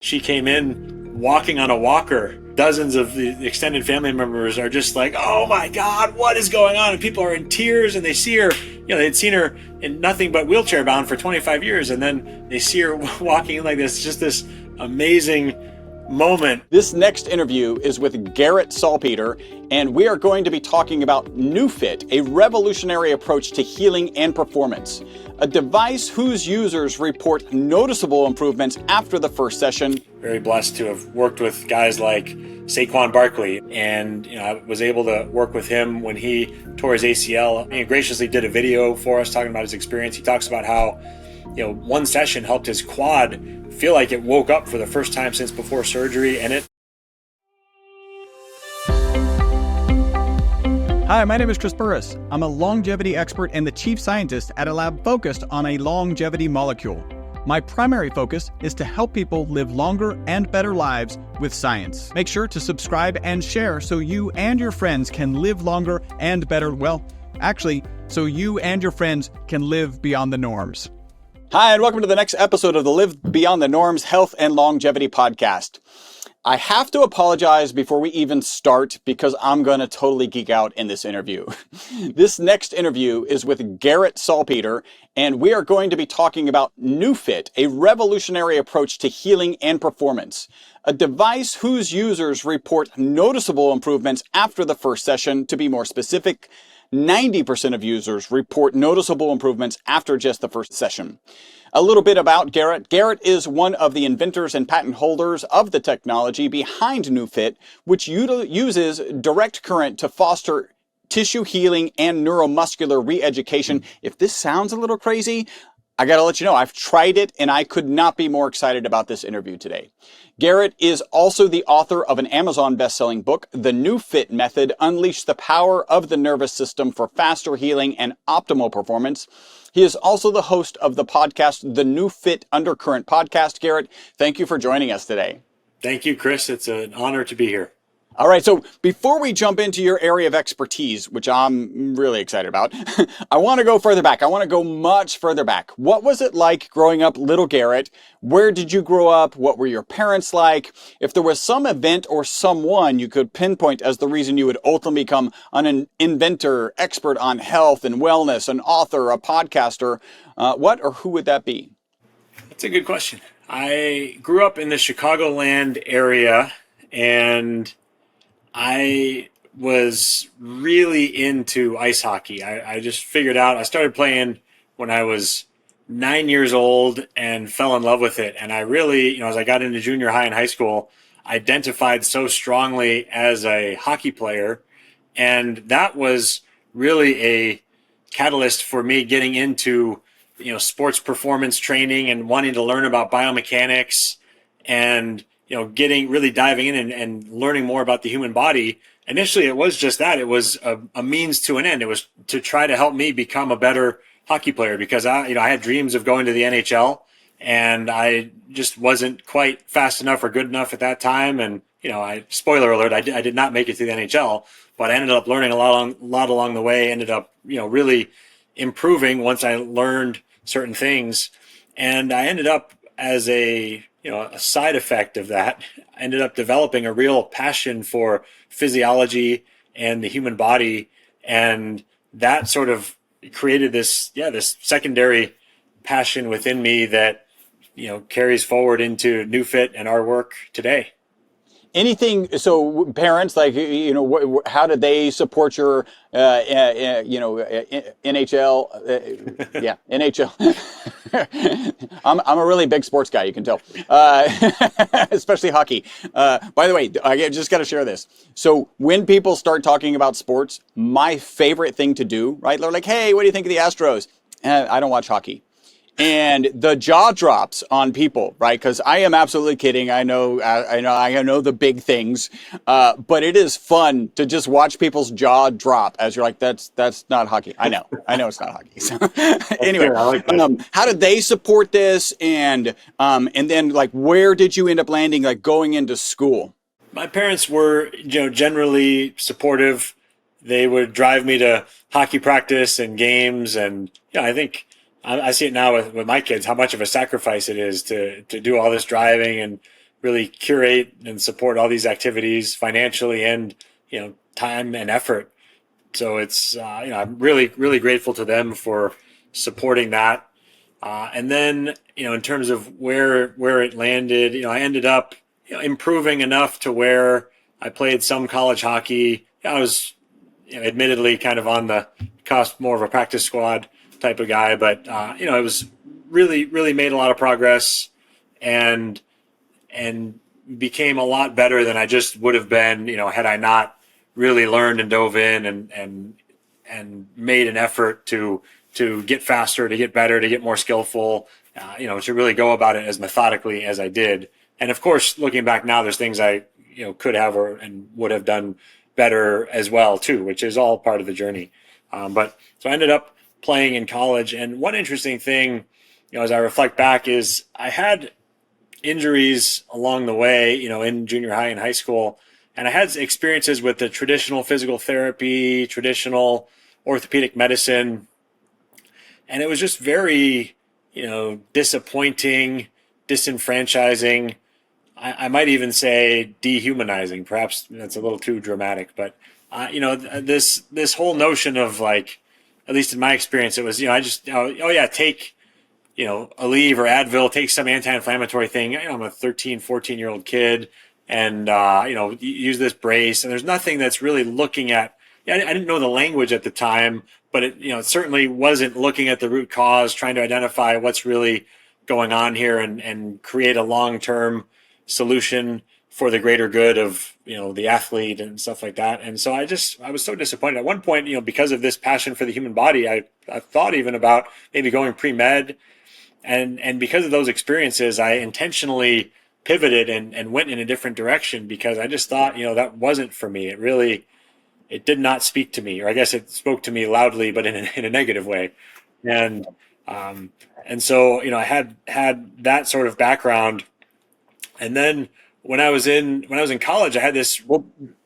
She came in walking on a walker. Dozens of the extended family members are just like, oh my God, what is going on? And people are in tears, and they see her, they'd seen her in nothing but wheelchair bound for 25 years. And then they see her walking in like this, just this amazing moment. This next interview is with Garrett Salpeter, and we are going to be talking about NeuFit, a revolutionary approach to healing and performance. A device whose users report noticeable improvements after the first session. Very blessed to have worked with guys like Saquon Barkley, and I was able to work with him when he tore his ACL. He graciously did a video for us talking about his experience. He talks about how one session helped his quad feel like it woke up for the first time since before surgery, and it. Hi, my name is Chris Burris. I'm a longevity expert and the chief scientist at a lab focused on a longevity molecule. My primary focus is to help people live longer and better lives with science. Make sure to subscribe and share so you and your friends can live longer and better, so you and your friends can live beyond the norms. Hi, and welcome to the next episode of the Live Beyond the Norms Health and Longevity Podcast. I have to apologize before we even start because I'm going to totally geek out in this interview. This next interview is with Garrett Salpeter, and we are going to be talking about NeuFit, a revolutionary approach to healing and performance. A device whose users report noticeable improvements after the first session. To be more specific, 90% of users report noticeable improvements after just the first session. A little bit about Garrett. Garrett is one of the inventors and patent holders of the technology behind NeuFit, which uses direct current to foster tissue healing and neuromuscular re-education. If this sounds a little crazy, I gotta let you know, I've tried it and I could not be more excited about this interview today. Garrett is also the author of an Amazon best-selling book, The NeuFit Method: Unleash the Power of the Nervous System for Faster Healing and Optimal Performance. He is also the host of the podcast, The NeuFit Undercurrent Podcast. Garrett, thank you for joining us today. Thank you, Chris. It's an honor to be here. All right, so before we jump into your area of expertise, which I'm really excited about, I want to go further back. I want to go much further back. What was it like growing up little Garrett? Where did you grow up? What were your parents like? If there was some event or someone you could pinpoint as the reason you would ultimately become an inventor, expert on health and wellness, an author, a podcaster, what or who would that be? That's a good question. I grew up in the Chicagoland area, and I was really into ice hockey. I just figured out, I started playing when I was 9 years old and fell in love with it. And I really, as I got into junior high and high school, identified so strongly as a hockey player. And that was really a catalyst for me getting into, sports performance training and wanting to learn about biomechanics and really diving in and learning more about the human body. Initially, it was just that. It was a means to an end. It was to try to help me become a better hockey player because I had dreams of going to the NHL, and I just wasn't quite fast enough or good enough at that time. And, spoiler alert, I did not make it to the NHL, but I ended up learning a lot along the way, ended up, really improving once I learned certain things. And I ended up as a side effect of that, I ended up developing a real passion for physiology and the human body. And that sort of created this secondary passion within me that, carries forward into NeuFit and our work today. Anything, so parents, like, how did they support your, NHL? NHL. I'm a really big sports guy, you can tell, especially hockey. By the way, I just got to share this. So when people start talking about sports, my favorite thing to do, right? They're like, hey, what do you think of the Astros? I don't watch hockey. And the jaw drops on people, right? Because I am absolutely kidding. I know the big things, but it is fun to just watch people's jaw drop as you're like, that's not hockey. I know it's not hockey. So anyway, I like that. How did they support this? And then like, where did you end up landing, like going into school? My parents were, generally supportive. They would drive me to hockey practice and games, and I think I see it now with my kids, how much of a sacrifice it is to do all this driving and really curate and support all these activities financially and, time and effort. So it's, I'm really, really grateful to them for supporting that. And then, in terms of where it landed, I ended up improving enough to where I played some college hockey. I was, admittedly kind of on the cusp, more of a practice squad type of guy, but it was really, really made a lot of progress and became a lot better than I just would have been, had I not really learned and dove in and made an effort to get faster, to get better, to get more skillful, to really go about it as methodically as I did. And of course, looking back now, there's things I, could have and would have done better as well too, which is all part of the journey. But so I ended up playing in college. And one interesting thing, as I reflect back, is I had injuries along the way, in junior high and high school. And I had experiences with the traditional physical therapy, traditional orthopedic medicine. And it was just very, disappointing, disenfranchising. I might even say dehumanizing. Perhaps that's a little too dramatic, but this whole notion of, like, at least in my experience, it was, I just, take, a leave or Advil, take some anti-inflammatory thing. I'm a 13, 14-year-old kid, and use this brace. And there's nothing that's really looking at. I didn't know the language at the time, but it certainly wasn't looking at the root cause, trying to identify what's really going on here and create a long-term solution for the greater good of, the athlete and stuff like that. And so I was so disappointed at one point, because of this passion for the human body, I thought even about maybe going pre-med, and because of those experiences, I intentionally pivoted and went in a different direction, because I just thought, that wasn't for me. It did not speak to me, or I guess it spoke to me loudly, but in a negative way. And so, I had that sort of background. And then when I was in college, I had this. Well,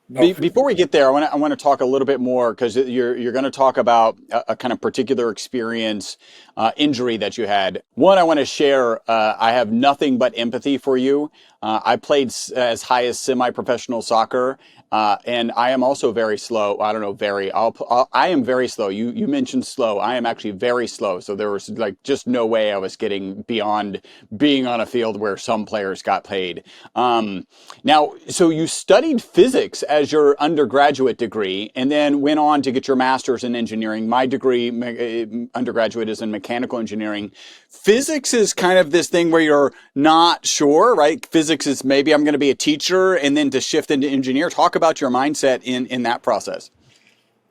before we get there, I want to talk a little bit more, because you're going to talk about a kind of particular experience, injury that you had. One, I want to share. I have nothing but empathy for you. I played as high as semi-professional soccer. And I am also very slow. I don't know, I am very slow. You mentioned slow. I am actually very slow. So there was just no way I was getting beyond being on a field where some players got paid. Now, so you studied physics as your undergraduate degree, and then went on to get your master's in engineering. My degree, undergraduate, is in mechanical engineering. Physics is kind of this thing where you're not sure, right? Physics is maybe I'm going to be a teacher, and then to shift into engineer. Talk about your mindset in that process.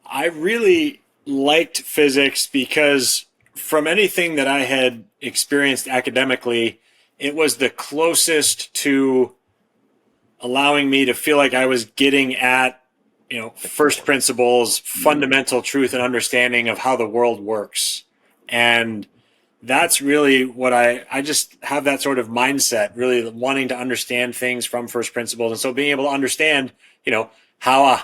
I really liked physics because from anything that I had experienced academically, it was the closest to allowing me to feel like I was getting at, first principles, fundamental truth and understanding of how the world works. And that's really what I just have, that sort of mindset, really wanting to understand things from first principles. And so being able to understand, how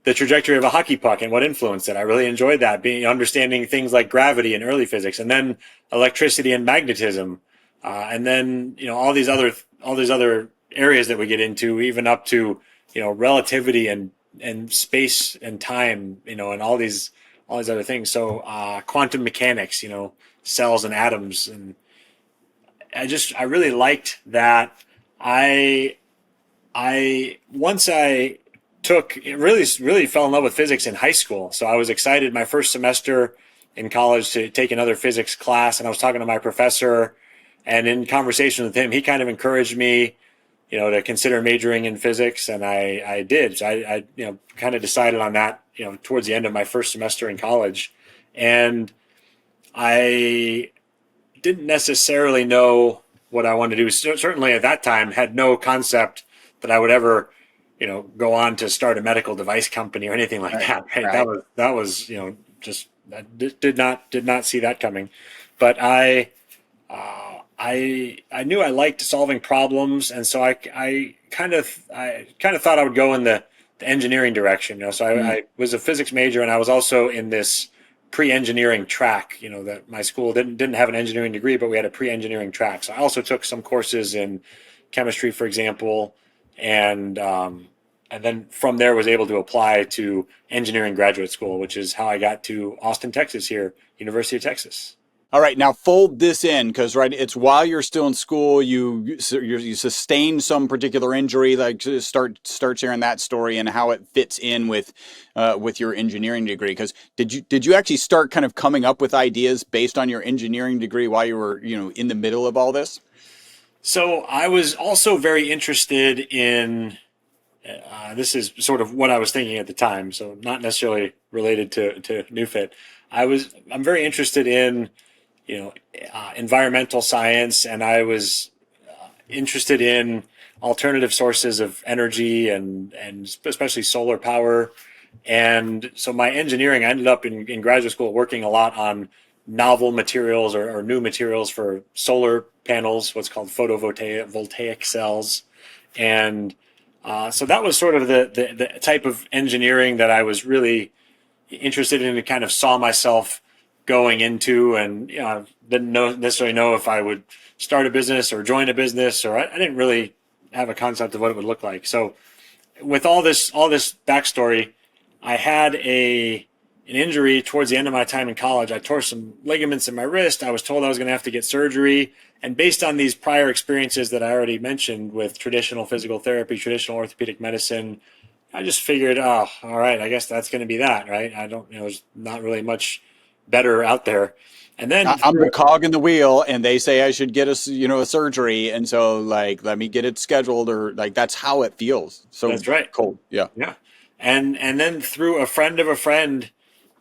the trajectory of a hockey puck and what influenced it. I really enjoyed that, understanding things like gravity and early physics, and then electricity and magnetism. And then, all these other areas that we get into, even up to, relativity and space and time, and all these other things. So, quantum mechanics, cells and atoms. And I really liked that. Once I really fell in love with physics in high school. So I was excited my first semester in college to take another physics class. And I was talking to my professor, and in conversation with him, he kind of encouraged me, to consider majoring in physics. And I did. So I kind of decided on that, towards the end of my first semester in college. And I didn't necessarily know what I wanted to do. Certainly at that time, had no concept that I would ever, go on to start a medical device company or anything like that. Right? Right. That was, just I did not see that coming. But I knew I liked solving problems, and so I kind of thought I would go in the engineering direction. So I was a physics major, and I was also in this pre-engineering track. That my school didn't have an engineering degree, but we had a pre-engineering track. So I also took some courses in chemistry, for example, and then from there was able to apply to engineering graduate school, which is how I got to Austin, Texas here, University of Texas. All right, now fold this in because it's while you're still in school, you sustain some particular injury. Like start sharing that story and how it fits in with your engineering degree. Because did you actually start kind of coming up with ideas based on your engineering degree while you were in the middle of all this? So I was also very interested in. This is sort of what I was thinking at the time, so not necessarily related to NeuFit. I'm very interested in environmental science, and I was interested in alternative sources of energy and especially solar power. And so my engineering, I ended up in graduate school working a lot on novel materials or new materials for solar panels, what's called photovoltaic cells. And so that was sort of the type of engineering that I was really interested in and kind of saw myself going into, and didn't necessarily know if I would start a business or join a business, or I didn't really have a concept of what it would look like. So with all this backstory, I had an injury towards the end of my time in college. I tore some ligaments in my wrist. I was told I was going to have to get surgery. And based on these prior experiences that I already mentioned with traditional physical therapy, traditional orthopedic medicine, I just figured, oh, all right, I guess that's going to be that, right? There's not really much better out there. And then I'm the cog in the wheel, and they say I should get a surgery, and so let me get it scheduled, or that's how it feels. So that's right. Cold, yeah. And then through a friend of a friend,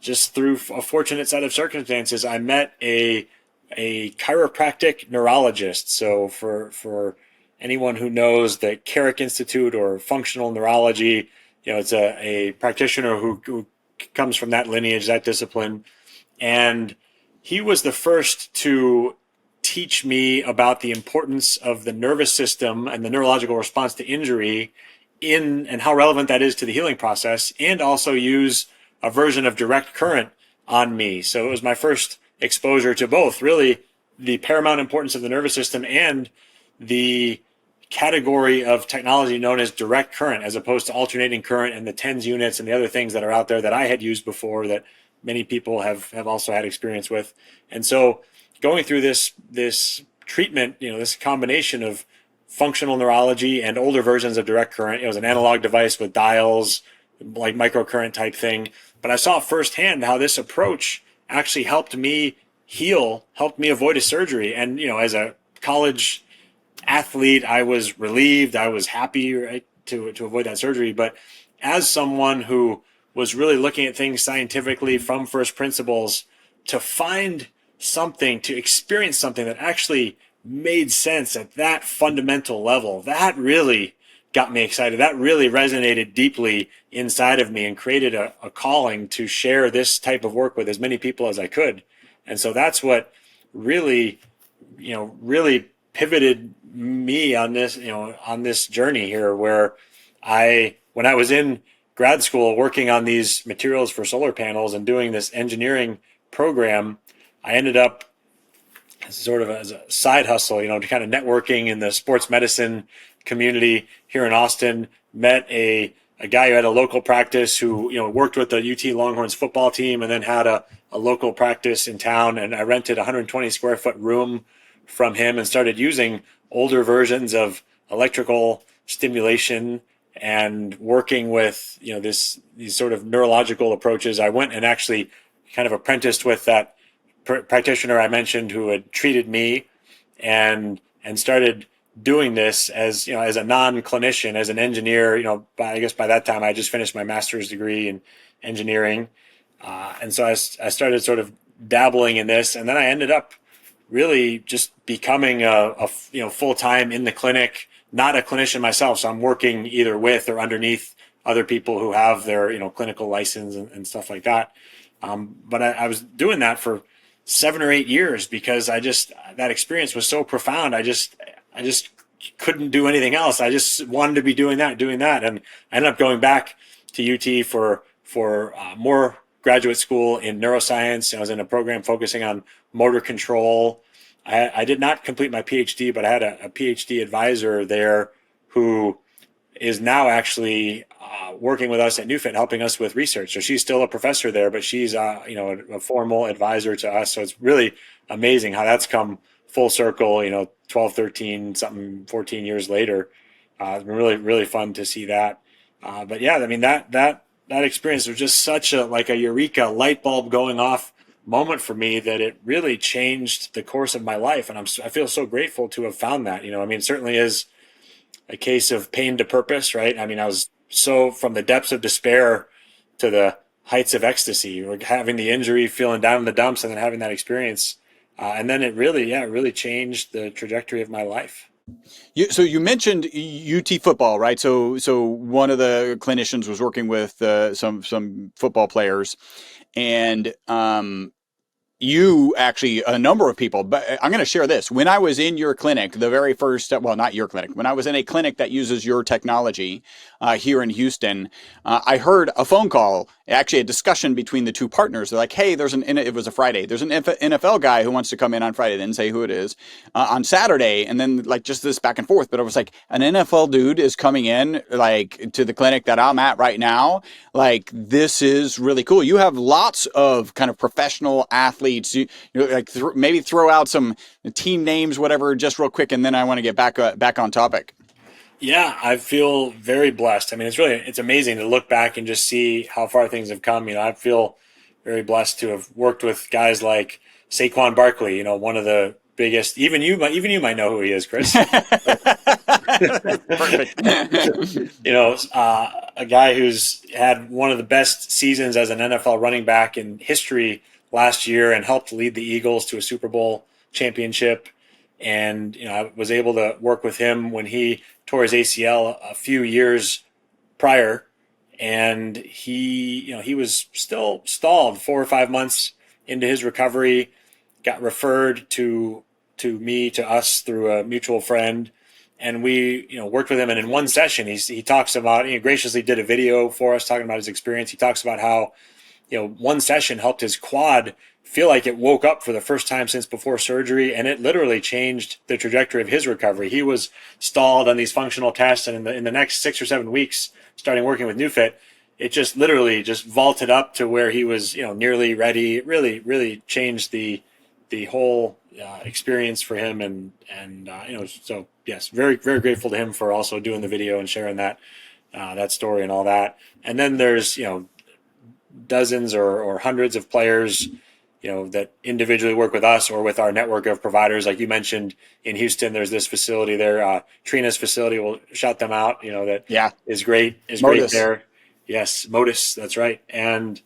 just through a fortunate set of circumstances, I met a chiropractic neurologist. So for anyone who knows the Carrick Institute or functional neurology, it's a practitioner who comes from that lineage, that discipline. And he was the first to teach me about the importance of the nervous system and the neurological response to injury and how relevant that is to the healing process, and also use a version of direct current on me. So it was my first exposure to both, really, the paramount importance of the nervous system and the category of technology known as direct current, as opposed to alternating current and the TENS units and the other things that are out there that I had used before that many people have also had experience with. And so going through this treatment, this combination of functional neurology and older versions of direct current, it was an analog device with dials, like microcurrent type thing. But I saw firsthand how this approach actually helped me heal, helped me avoid a surgery. And, as a college athlete, I was relieved, I was happy, right, to avoid that surgery. But as someone who was really looking at things scientifically from first principles, to find something, to experience something that actually made sense at that fundamental level, that really got me excited. That really resonated deeply inside of me and created a calling to share this type of work with as many people as I could. And so that's what really pivoted me on this journey here, where when I was in grad school working on these materials for solar panels and doing this engineering program, I ended up sort of as a side hustle, to kind of networking in the sports medicine community here in Austin, met a guy who had a local practice who, worked with the UT Longhorns football team and then had a local practice in town. And I rented a 120 square foot room from him and started using older versions of electrical stimulation and working with, these sort of neurological approaches. I went and actually kind of apprenticed with that practitioner I mentioned who had treated me, and started doing this as a non-clinician, as an engineer. I guess by that time I just finished my master's degree in engineering, and so I started sort of dabbling in this, and then I ended up really just becoming a full-time in the clinic, not a clinician myself. So I'm working either with or underneath other people who have their clinical license and stuff like that. But I was doing that for 7 or 8 years because that experience was so profound. I just couldn't do anything else. I just wanted to be doing that. And I ended up going back to UT for more graduate school in neuroscience. I was in a program focusing on motor control I did not complete my PhD, but I had a PhD advisor there who is now actually working with us at NeuFit, helping us with research. So she's still a professor there, but she's a formal advisor to us. So it's really amazing how that's come full circle. 12, 13, something 14 years later. It's been really, really fun to see that. But yeah, I mean that experience was just such a eureka light bulb going off moment for me that it really changed the course of my life, and I feel so grateful to have found that. I mean, it certainly is a case of pain to purpose, right? I mean, I was so from the depths of despair to the heights of ecstasy, or having the injury, feeling down in the dumps, and then having that experience, and then it really changed the trajectory of my life. So you mentioned UT football, right? So one of the clinicians was working with some football players, and you actually, a number of people, but I'm going to share this. When I was in your clinic, the very first, well, not your clinic, when I was in a clinic that uses your technology here in Houston, I heard a phone call, actually a discussion between the two partners. They're like, hey, it was a Friday. There's an NFL guy who wants to come in on Friday. They didn't say who it is. On Saturday, and then like just this back and forth. But it was like, an NFL dude is coming in like to the clinic that I'm at right now. Like, this is really cool. You have lots of kind of professional athletes. Maybe throw out some team names, whatever, just real quick, and then I want to get back on topic. Yeah, I feel very blessed. I mean, it's amazing to look back and just see how far things have come. I feel very blessed to have worked with guys like Saquon Barkley. One of the biggest. Even you might know who he is, Chris. Perfect. A guy who's had one of the best seasons as an NFL running back in history last year, and helped lead the Eagles to a Super Bowl championship. And I was able to work with him when he tore his ACL a few years prior, and he was still stalled 4 or 5 months into his recovery. Got referred to us through a mutual friend, and we worked with him. And in one session, he talks about, he graciously did a video for us talking about his experience. He talks about how one session helped his quad feel like it woke up for the first time since before surgery, and it literally changed the trajectory of his recovery. He was stalled on these functional tests, and in the next 6 or 7 weeks, starting working with NeuFit, it just literally just vaulted up to where he was, nearly ready. It really changed the whole experience for him, and so yes, very, very grateful to him for also doing the video and sharing that story and all that. And then there's dozens or hundreds of players that individually work with us or with our network of providers. Like you mentioned, in Houston, there's this facility there, Trina's facility. We'll shout them out. That is great. Great there. Yes, Modus. That's right. And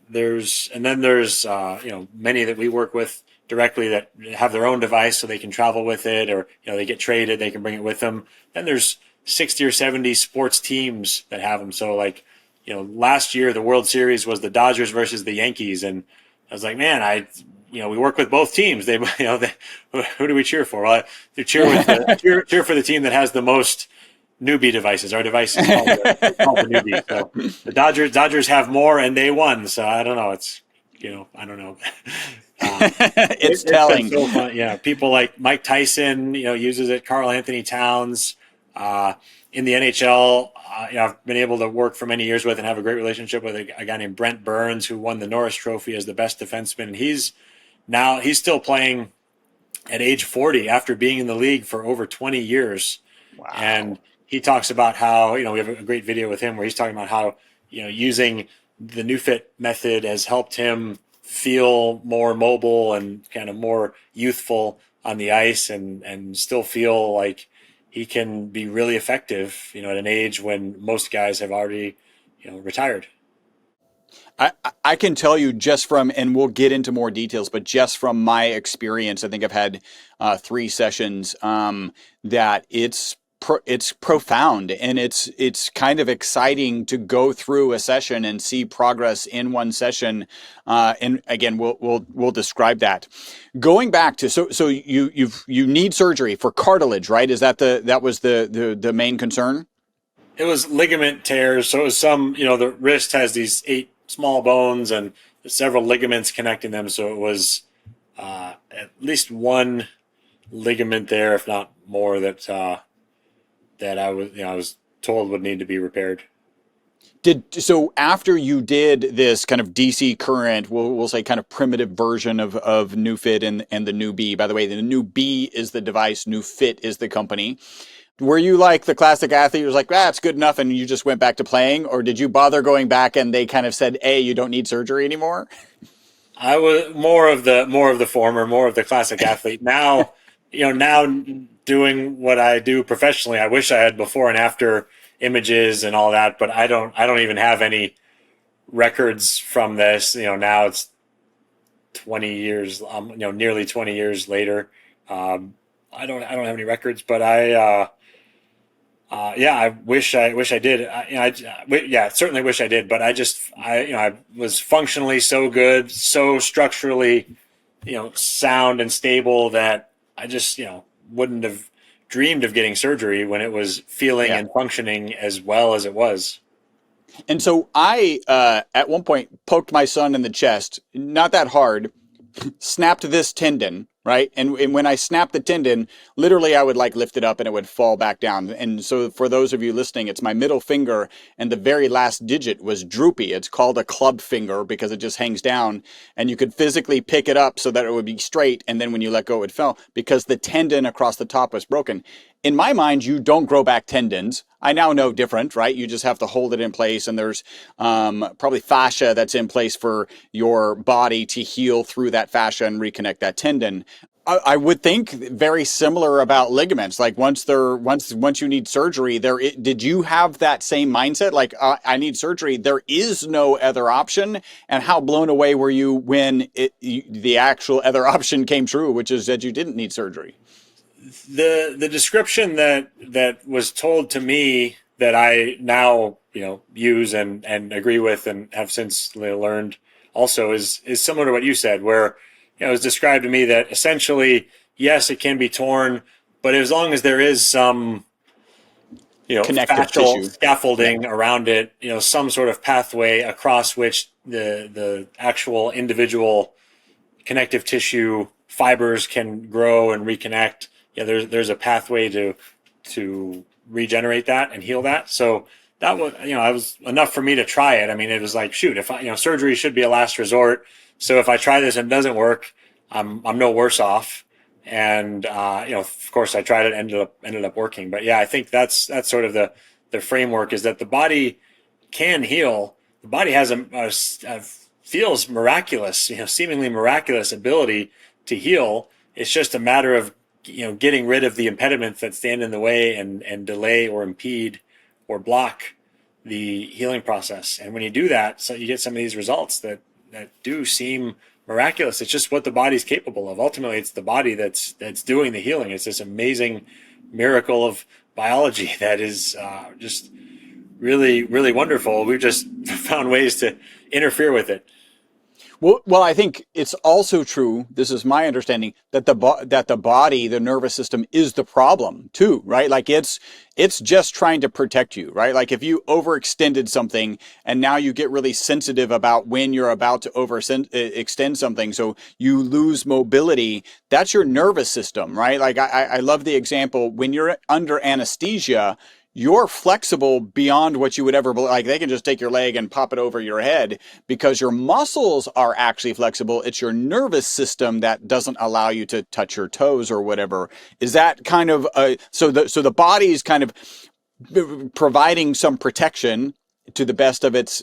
there's many that we work with directly that have their own device, so they can travel with it, or they get traded, they can bring it with them. Then there's 60 or 70 sports teams that have them. So like, last year the World Series was the Dodgers versus the Yankees, and I was like, man, we work with both teams. Who do we cheer for? Well, I cheer for the team that has the most Neubie devices. Our device is called the Neubie. So the Dodgers have more, and they won. So I don't know. It's I don't know. It's telling. So fun. Yeah, people like Mike Tyson, uses it. Karl Anthony Towns. In the NHL, I've been able to work for many years with and have a great relationship with a guy named Brent Burns, who won the Norris Trophy as the best defenseman. And he's still playing at age 40 after being in the league for over 20 years. Wow. And he talks about how, we have a great video with him where he's talking about how, using the NeuFit method has helped him feel more mobile and kind of more youthful on the ice, and still feel like he can be really effective, at an age when most guys have already, retired. I can tell you just from, and we'll get into more details, but just from my experience, I think I've had 3 sessions, that it's profound, and it's kind of exciting to go through a session and see progress in one session. And again, we'll describe that. Going back to, so you need surgery for cartilage, right? Is that was the main concern? It was ligament tears. So it was the wrist has these 8 small bones and several ligaments connecting them. So it was at least one ligament there, if not more, that I was told would need to be repaired. So after you did this kind of DC current, we'll say kind of primitive version of NeuFit and the Neubie. By the way, the Neubie is the device, NeuFit is the company. Were you like the classic athlete who was like, it's good enough, and you just went back to playing? Or did you bother going back and they kind of said, hey, you don't need surgery anymore? I was more of the former, more of the classic athlete. Now, now doing what I do professionally, I wish I had before and after images and all that, but I don't even have any records from this. Now it's 20 years, nearly 20 years later. I don't have any records, but I wish I did. Certainly wish I did, but I was functionally so good, so structurally, sound and stable that I just, wouldn't have dreamed of getting surgery when it was feeling and functioning as well as it was. And so I, at one point, poked my son in the chest, not that hard, snapped this tendon, right? And when I snapped the tendon, literally I would like lift it up and it would fall back down. And so for those of you listening, it's my middle finger and the very last digit was droopy. It's called a club finger because it just hangs down, and you could physically pick it up so that it would be straight. And then when you let go, it fell because the tendon across the top was broken. In my mind, you don't grow back tendons. I now know different, right? You just have to hold it in place, and there's probably fascia that's in place for your body to heal through that fascia and reconnect that tendon. I would think very similar about ligaments. Like once you need surgery, did you have that same mindset? Like I need surgery. There is no other option. And how blown away were you when the actual other option came true, which is that you didn't need surgery? The description that was told to me that I now use and agree with and have since learned also is similar to what you said, where it was described to me that essentially, yes, it can be torn, but as long as there is some connective fascial tissue scaffolding around it, some sort of pathway across which the actual individual connective tissue fibers can grow and reconnect. There's a pathway to regenerate that and heal that. So that was, I was enough for me to try it. I mean, it was like, shoot, if surgery should be a last resort. So if I try this and it doesn't work, I'm no worse off. And, of course I tried it, ended up working. But yeah, I think that's sort of the framework, is that the body can heal. The body has a feels miraculous, seemingly miraculous ability to heal. It's just a matter of getting rid of the impediments that stand in the way and delay or impede or block the healing process. And when you do that, so you get some of these results that do seem miraculous. It's just what the body's capable of. Ultimately, it's the body that's doing the healing. It's this amazing miracle of biology that is just really, really wonderful. We've just found ways to interfere with it. Well, I think it's also true, this is my understanding, that the body, the nervous system, is the problem too, right? Like it's just trying to protect you, right? Like if you overextended something and now you get really sensitive about when you're about to extend something, so you lose mobility, that's your nervous system, right? Like I love the example, when you're under anesthesia, you're flexible beyond what you would ever, like they can just take your leg and pop it over your head because your muscles are actually flexible. It's your nervous system that doesn't allow you to touch your toes or whatever. Is that kind of, so the body is kind of providing some protection to the best of its,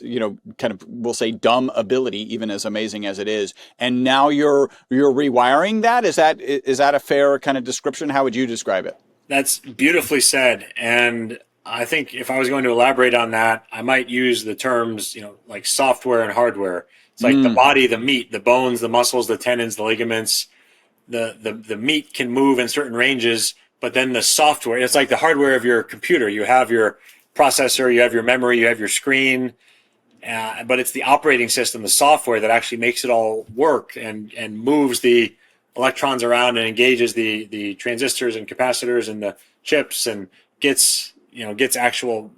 kind of, we'll say dumb ability, even as amazing as it is. And now you're rewiring that. Is that a fair kind of description? How would you describe it? That's beautifully said. And I think if I was going to elaborate on that, I might use the terms, like software and hardware. It's like the body, the meat, the bones, the muscles, the tendons, the ligaments, the meat can move in certain ranges, but then the software, it's like the hardware of your computer. You have your processor, you have your memory, you have your screen, but it's the operating system, the software, that actually makes it all work and moves the electrons around and engages the transistors and capacitors and the chips and gets actual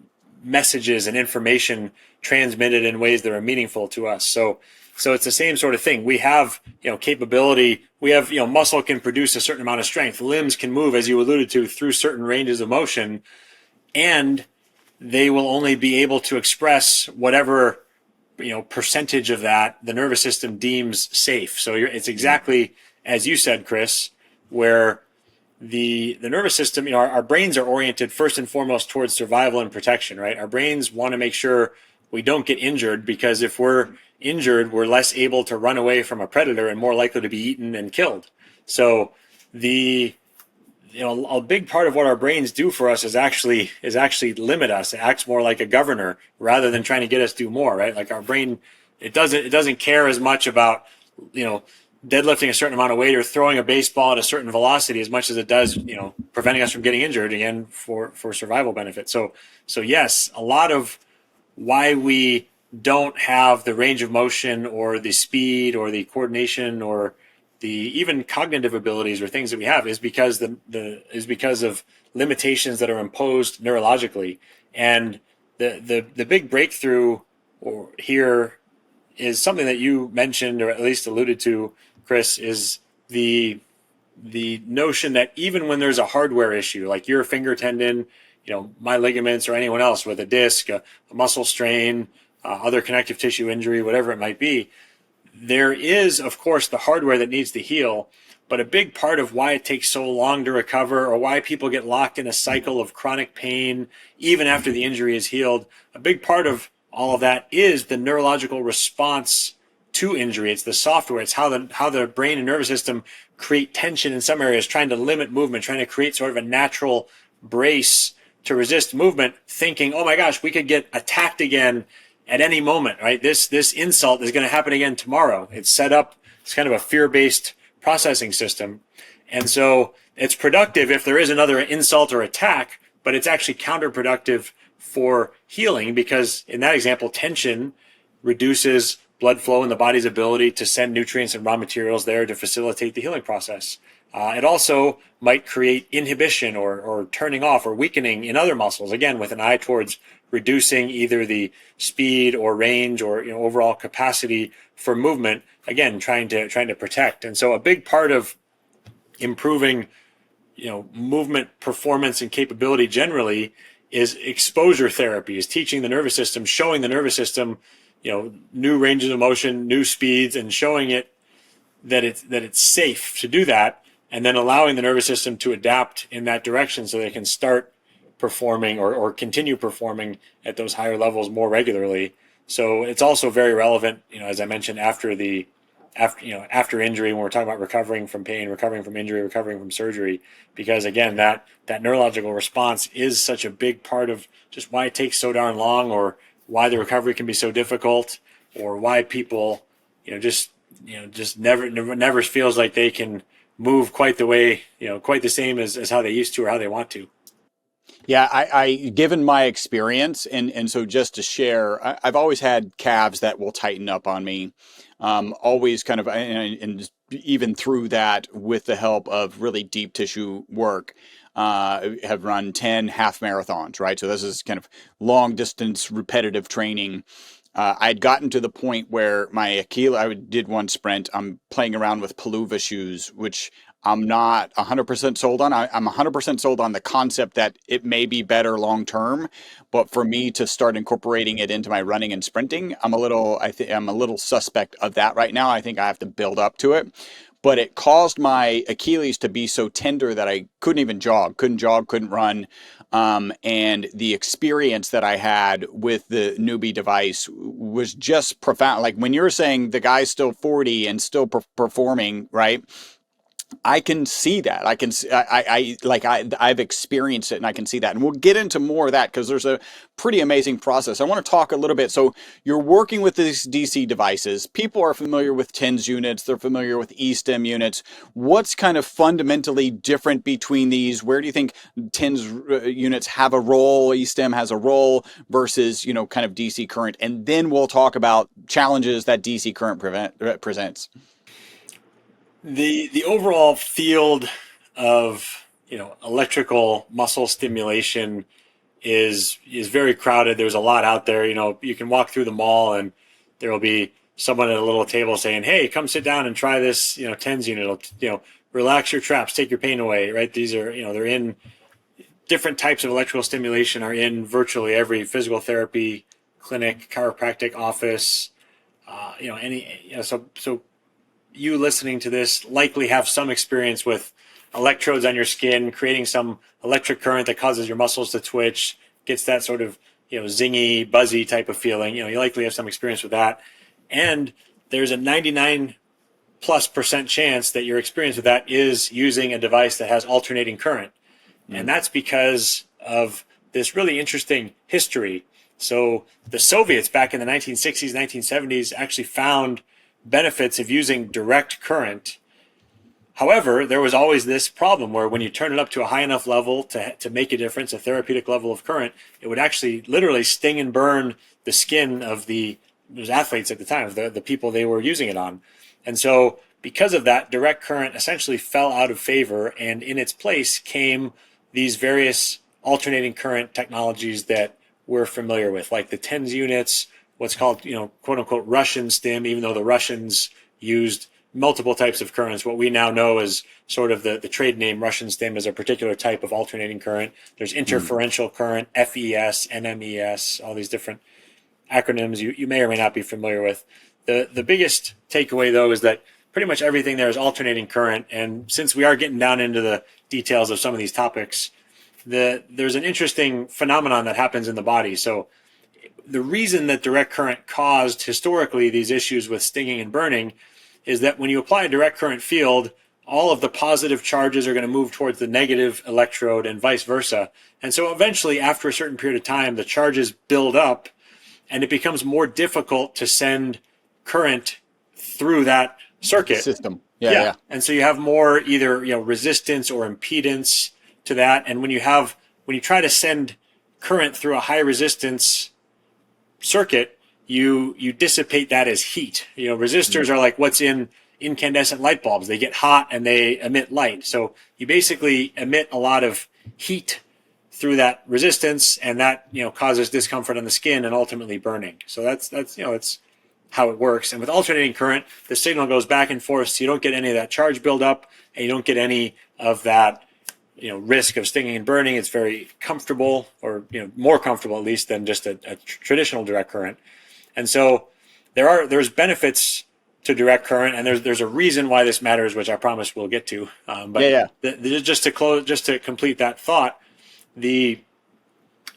messages and information transmitted in ways that are meaningful to us. So So it's the same sort of thing. We have, capability. We have, muscle can produce a certain amount of strength. Limbs can move, as you alluded to, through certain ranges of motion, and they will only be able to express whatever, percentage of that the nervous system deems safe. So it's exactly as you said, Chris, where the nervous system, our brains are oriented first and foremost towards survival and protection, right? Our brains want to make sure we don't get injured, because if we're injured, we're less able to run away from a predator and more likely to be eaten and killed. So a big part of what our brains do for us is actually limit us. It acts more like a governor rather than trying to get us to do more, right? Like our brain, it doesn't care as much about, deadlifting a certain amount of weight or throwing a baseball at a certain velocity as much as it does, preventing us from getting injured, again, for survival benefit. So yes, a lot of why we don't have the range of motion or the speed or the coordination or the even cognitive abilities or things that we have is because because of limitations that are imposed neurologically. And the big breakthrough here is something that you mentioned, or at least alluded to, Chris, is the notion that even when there's a hardware issue, like your finger tendon, my ligaments, or anyone else with a disc, a muscle strain, other connective tissue injury, whatever it might be, there is, of course, the hardware that needs to heal. But a big part of why it takes so long to recover, or why people get locked in a cycle of chronic pain even after the injury is healed, a big part of all of that is the neurological response to injury. It's the software. It's how the brain and nervous system create tension in some areas, trying to limit movement, trying to create sort of a natural brace to resist movement, thinking, oh my gosh, we could get attacked again at any moment, right? This insult is going to happen again tomorrow. It's set up, it's kind of a fear-based processing system. And so it's productive if there is another insult or attack, but it's actually counterproductive for healing, because in that example, tension reduces blood flow and the body's ability to send nutrients and raw materials there to facilitate the healing process. It also might create inhibition or turning off or weakening in other muscles, again, with an eye towards reducing either the speed or range or overall capacity for movement, again, trying to protect. And so a big part of improving movement performance and capability generally is exposure therapy, is teaching the nervous system, showing the nervous system new ranges of motion, new speeds, and showing it that it's safe to do that, and then allowing the nervous system to adapt in that direction so they can start performing or continue performing at those higher levels more regularly. So it's also very relevant, as I mentioned, after injury, when we're talking about recovering from pain, recovering from injury, recovering from surgery, because again, that neurological response is such a big part of just why it takes so darn long, or why the recovery can be so difficult, or why people, just never feels like they can move quite the way, quite the same as how they used to or how they want to. Yeah, I given my experience, and so just to share, I've always had calves that will tighten up on me, always kind of, and even through that, with the help of really deep tissue work, have run 10 half marathons, right? So this is kind of long distance repetitive training. I'd gotten to the point where my Achilles, I did one sprint, I'm playing around with Palooza shoes, which I'm not 100% sold on. I'm 100% sold on the concept that it may be better long term, but for me to start incorporating it into my running and sprinting, I'm a little suspect of that right now. I think I have to build up to it. But it caused my Achilles to be so tender that I couldn't jog, couldn't run. And the experience that I had with the Neubie device was just profound. Like when you're saying the guy's still 40 and still performing, right? I can see that. I've experienced it, and I can see that. And we'll get into more of that because there's a pretty amazing process. I want to talk a little bit. So you're working with these DC devices. People are familiar with TENS units. They're familiar with e-stim units. What's kind of fundamentally different between these? Where do you think TENS units have a role, e-stim has a role versus, kind of DC current? And then we'll talk about challenges that DC current presents. The overall field of electrical muscle stimulation is very crowded. There's a lot out there. You can walk through the mall and there will be someone at a little table saying, hey, come sit down and try this, TENS unit. It'll, relax your traps, take your pain away, right? These are, they're in different types of electrical stimulation are in virtually every physical therapy clinic, chiropractic office, so you listening to this likely have some experience with electrodes on your skin, creating some electric current that causes your muscles to twitch, gets that sort of, zingy, buzzy type of feeling. You likely have some experience with that. And there's a 99+% chance that your experience with that is using a device that has alternating current. And that's because of this really interesting history. So the Soviets back in the 1960s, 1970s actually found benefits of using direct current. However, there was always this problem where when you turn it up to a high enough level to make a difference, a therapeutic level of current, it would actually literally sting and burn the skin of those athletes at the time, the people they were using it on. And so because of that, direct current essentially fell out of favor, and in its place came these various alternating current technologies that we're familiar with, like the TENS units, what's called, quote unquote, Russian stim, even though the Russians used multiple types of currents. What we now know as sort of the trade name Russian stim is a particular type of alternating current. There's interferential current, FES, NMES, all these different acronyms you may or may not be familiar with. The biggest takeaway, though, is that pretty much everything there is alternating current. And since we are getting down into the details of some of these topics, there's an interesting phenomenon that happens in the body. So the reason that direct current caused historically these issues with stinging and burning is that when you apply a direct current field, all of the positive charges are going to move towards the negative electrode and vice versa. And so eventually, after a certain period of time, the charges build up and it becomes more difficult to send current through that circuit System. Yeah. And so you have more either resistance or impedance to that. And when you try to send current through a high resistance circuit, you dissipate that as heat. Resistors are like what's in incandescent light bulbs. They get hot and they emit light. So you basically emit a lot of heat through that resistance, and that causes discomfort on the skin and ultimately burning. So that's how it works. And with alternating current, the signal goes back and forth, so you don't get any of that charge buildup, and you don't get any of that risk of stinging and burning. It's very comfortable, or more comfortable at least than just a traditional direct current. And so there's benefits to direct current, and there's a reason why this matters, which I promise we'll get to. Just to complete that thought, the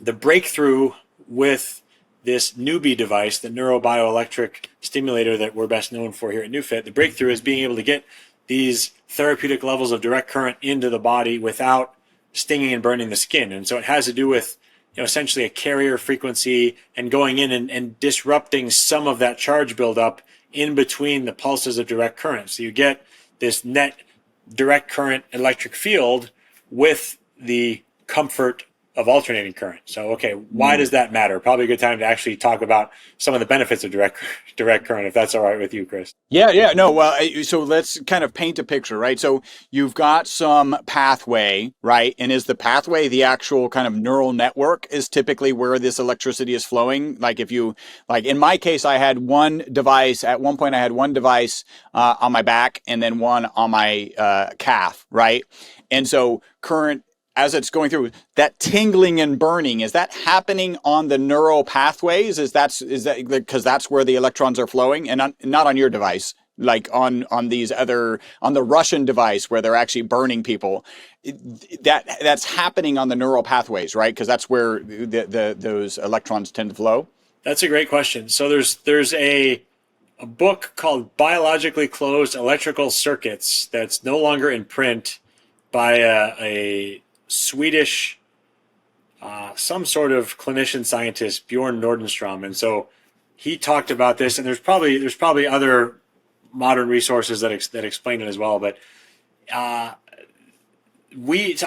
breakthrough with this Neubie device, the neurobioelectric stimulator that we're best known for here at NeuFit, the breakthrough is being able to get these therapeutic levels of direct current into the body without stinging and burning the skin. And so it has to do with essentially a carrier frequency and going in and disrupting some of that charge buildup in between the pulses of direct current. So you get this net direct current electric field with the comfort of alternating current. So, okay, why does that matter? Probably a good time to actually talk about some of the benefits of direct current, if that's all right with you, Chris. Yeah. No, well, so let's kind of paint a picture, right? So you've got some pathway, right? And is the pathway the actual kind of neural network is typically where this electricity is flowing? Like in my case, I had one device, at one point I had one device on my back and then one on my calf, right? And so current, as it's going through, that tingling and burning, is that happening on the neural pathways? Is that because that's where the electrons are flowing, and not on your device, like on the Russian device where they're actually burning people? That's happening on the neural pathways, right? Because that's where those electrons tend to flow. That's a great question. So there's a book called Biologically Closed Electrical Circuits that's no longer in print by a Swedish, some sort of clinician scientist, Bjorn Nordenstrom. And so he talked about this, and there's probably other modern resources that explain it as well. But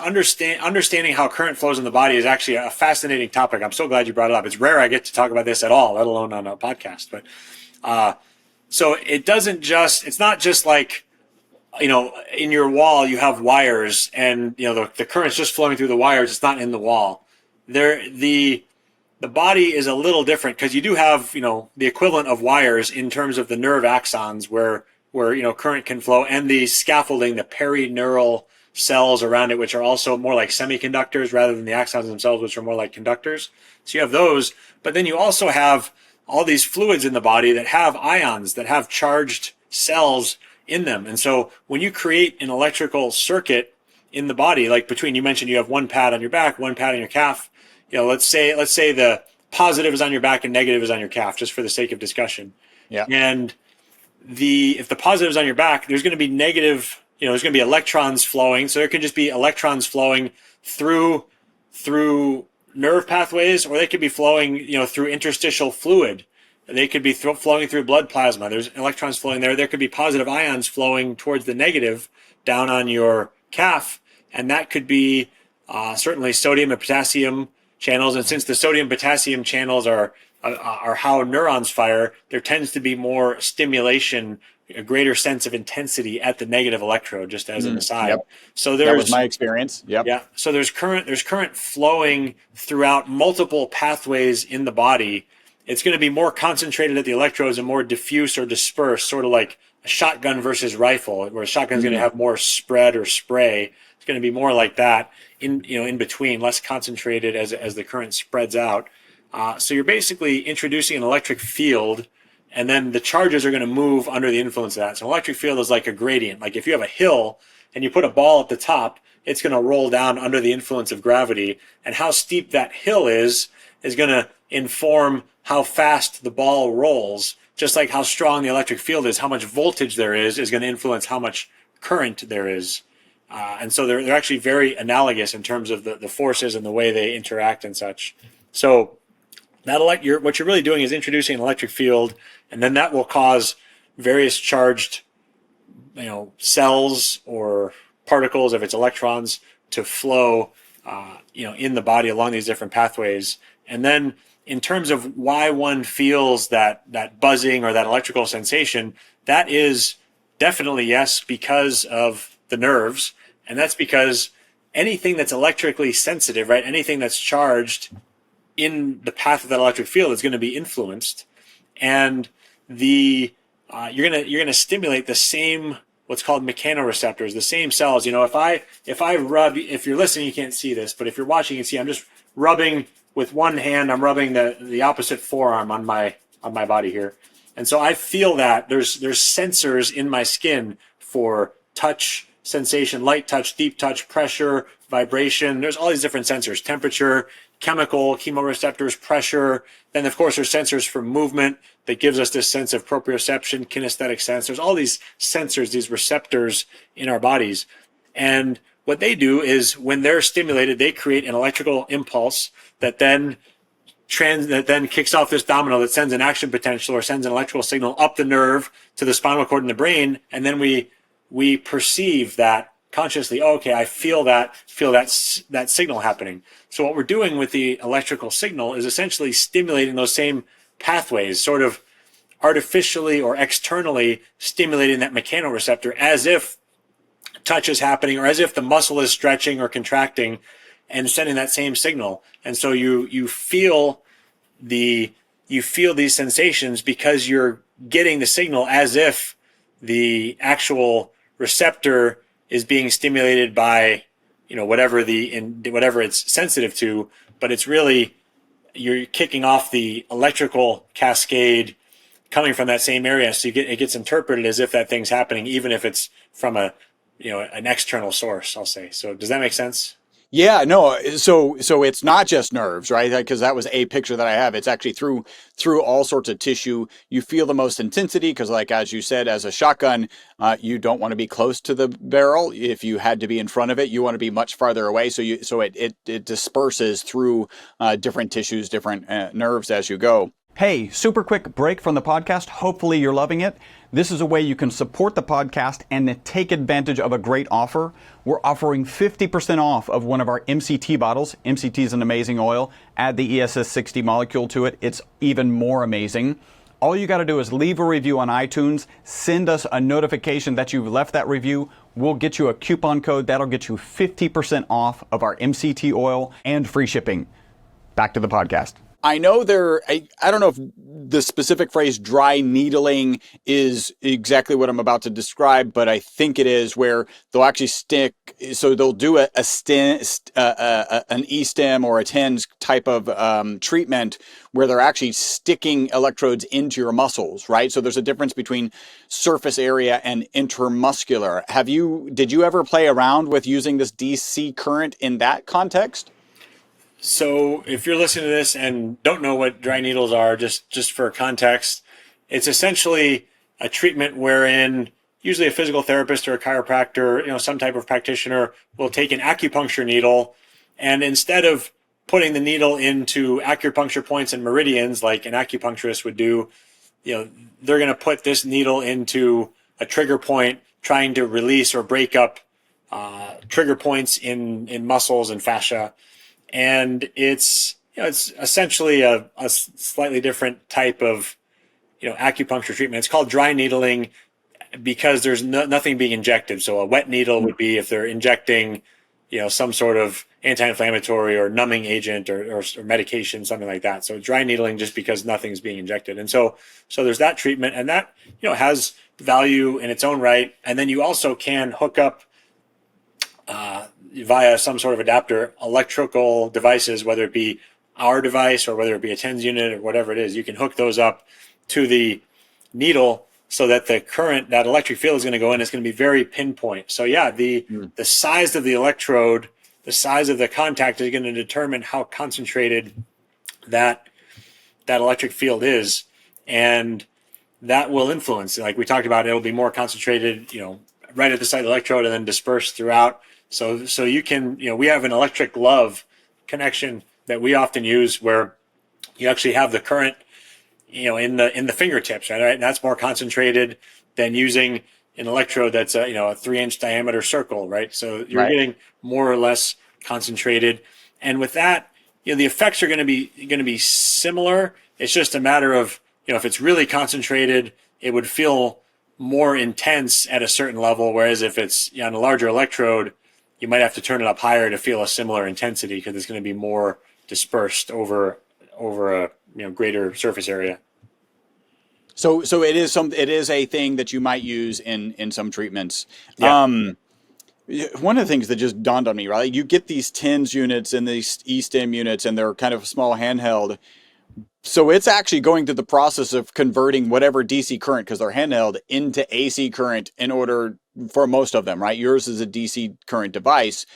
understanding how current flows in the body is actually a fascinating topic. I'm so glad you brought it up. It's rare I get to talk about this at all, let alone on a podcast. But so it's not just like, in your wall, you have wires and, the current's just flowing through the wires. It's not in the wall. The the body is a little different because you do have, the equivalent of wires in terms of the nerve axons where current can flow, and the scaffolding, the perineural cells around it, which are also more like semiconductors rather than the axons themselves, which are more like conductors. So you have those, but then you also have all these fluids in the body that have ions, that have charged cells in them. And so when you create an electrical circuit in the body, like you mentioned you have one pad on your back, one pad on your calf. Let's say the positive is on your back and negative is on your calf, just for the sake of discussion. Yeah. And if the positive is on your back, there's going to be negative, there's going to be electrons flowing. So there could just be electrons flowing through nerve pathways, or they could be flowing, through interstitial fluid. They could be flowing through blood plasma. There's electrons flowing there. There could be positive ions flowing towards the negative down on your calf. And that could be certainly sodium and potassium channels. And since the sodium potassium channels are how neurons fire, there tends to be more stimulation, a greater sense of intensity at the negative electrode, just as an aside. Yep. So that was my experience. Yep. Yeah. So there's current flowing throughout multiple pathways in the body. It's going to be more concentrated at the electrodes and more diffuse or dispersed, sort of like a shotgun versus rifle, where a shotgun is going to have more spread or spray. It's going to be more like that in between, less concentrated as the current spreads out. So you're basically introducing an electric field, and then the charges are going to move under the influence of that. So an electric field is like a gradient. Like if you have a hill and you put a ball at the top, it's going to roll down under the influence of gravity. And how steep that hill is going to inform how fast the ball rolls. Just like how strong the electric field is, how much voltage there is going to influence how much current there is. And so they're actually very analogous in terms of the forces and the way they interact and such. So what you're really doing is introducing an electric field, and then that will cause various charged, cells or particles, if it's electrons, to flow, in the body along these different pathways. And then in terms of why one feels that buzzing or that electrical sensation, that is definitely yes, because of the nerves. And that's because anything that's electrically sensitive, right? Anything that's charged in the path of that electric field is going to be influenced, and you're going to stimulate the same, what's called mechanoreceptors, the same cells. If I rub, if you're listening, you can't see this, but if you're watching, you can see I'm just rubbing with one hand. I'm rubbing the opposite forearm on my body here, and so I feel that there's sensors in my skin for touch sensation, light touch, deep touch, pressure, vibration. There's all these different sensors: temperature, chemical, chemoreceptors, pressure. Then, of course, there's sensors for movement that gives us this sense of proprioception, kinesthetic sense. There's all these sensors, these receptors in our bodies. And what they do is when they're stimulated, they create an electrical impulse that then kicks off this domino that sends an action potential or sends an electrical signal up the nerve to the spinal cord and the brain. And then we perceive that consciously. Oh, okay, I feel that signal happening. So what we're doing with the electrical signal is essentially stimulating those same pathways, sort of artificially or externally stimulating that mechanoreceptor as if touch is happening, or as if the muscle is stretching or contracting, and sending that same signal. And so you feel these sensations because you're getting the signal as if the actual receptor is being stimulated by, whatever it's sensitive to, but it's really, you're kicking off the electrical cascade coming from that same area. So it gets interpreted as if that thing's happening, even if it's from an external source, I'll say. So does that make sense? Yeah, no. So it's not just nerves, right? Because that was a picture that I have. It's actually through all sorts of tissue. You feel the most intensity because, like as you said, as a shotgun, you don't want to be close to the barrel. If you had to be in front of it, you want to be much farther away. So it disperses through different tissues, different nerves as you go. Hey, super quick break from the podcast. Hopefully you're loving it. This is a way you can support the podcast and take advantage of a great offer. We're offering 50% off of one of our MCT bottles. MCT is an amazing oil. Add the ESS60 molecule to it. It's even more amazing. All you got to do is leave a review on iTunes. Send us a notification that you've left that review. We'll get you a coupon code. That'll get you 50% off of our MCT oil and free shipping. Back to the podcast. I know I don't know if the specific phrase dry needling is exactly what I'm about to describe, but I think it is, where they'll actually stick, so they'll do an e-stim or a TENS type of treatment where they're actually sticking electrodes into your muscles, right? So there's a difference between surface area and intermuscular. Did you ever play around with using this DC current in that context? So if you're listening to this and don't know what dry needles are, just for context, it's essentially a treatment wherein usually a physical therapist or a chiropractor, some type of practitioner will take an acupuncture needle, and instead of putting the needle into acupuncture points and meridians like an acupuncturist would do, they're going to put this needle into a trigger point, trying to release or break up trigger points in muscles and fascia. And it's essentially a slightly different type of acupuncture treatment. It's called dry needling because there's nothing being injected. So a wet needle would be if they're injecting some sort of anti-inflammatory or numbing agent or medication, something like that. So dry needling just because nothing's being injected. And so there's that treatment, and that has value in its own right. And then you also can hook up via some sort of adapter, electrical devices, whether it be our device or whether it be a TENS unit or whatever it is. You can hook those up to the needle so that the current, that electric field is going to go in. It's going to be very pinpoint. So yeah, the size of the electrode, the size of the contact is going to determine how concentrated that electric field is, and that will influence. Like we talked about, it'll be more concentrated, right at the site of the electrode and then dispersed throughout. So you can, we have an electric glove connection that we often use where you actually have the current, in the fingertips, right? And that's more concentrated than using an electrode that's a 3-inch diameter circle, right? So you're getting more or less concentrated. And with that, the effects are going to be similar. It's just a matter of, if it's really concentrated, it would feel more intense at a certain level. Whereas if it's on a larger electrode, you might have to turn it up higher to feel a similar intensity because it's going to be more dispersed over a greater surface area. So it is a thing that you might use in some treatments. Yeah. One of the things that just dawned on me, right? You get these TENS units and these e-stim units, and they're kind of small handheld. So it's actually going through the process of converting whatever DC current, because they're handheld, into AC current in order for most of them, right? Yours is a DC current device.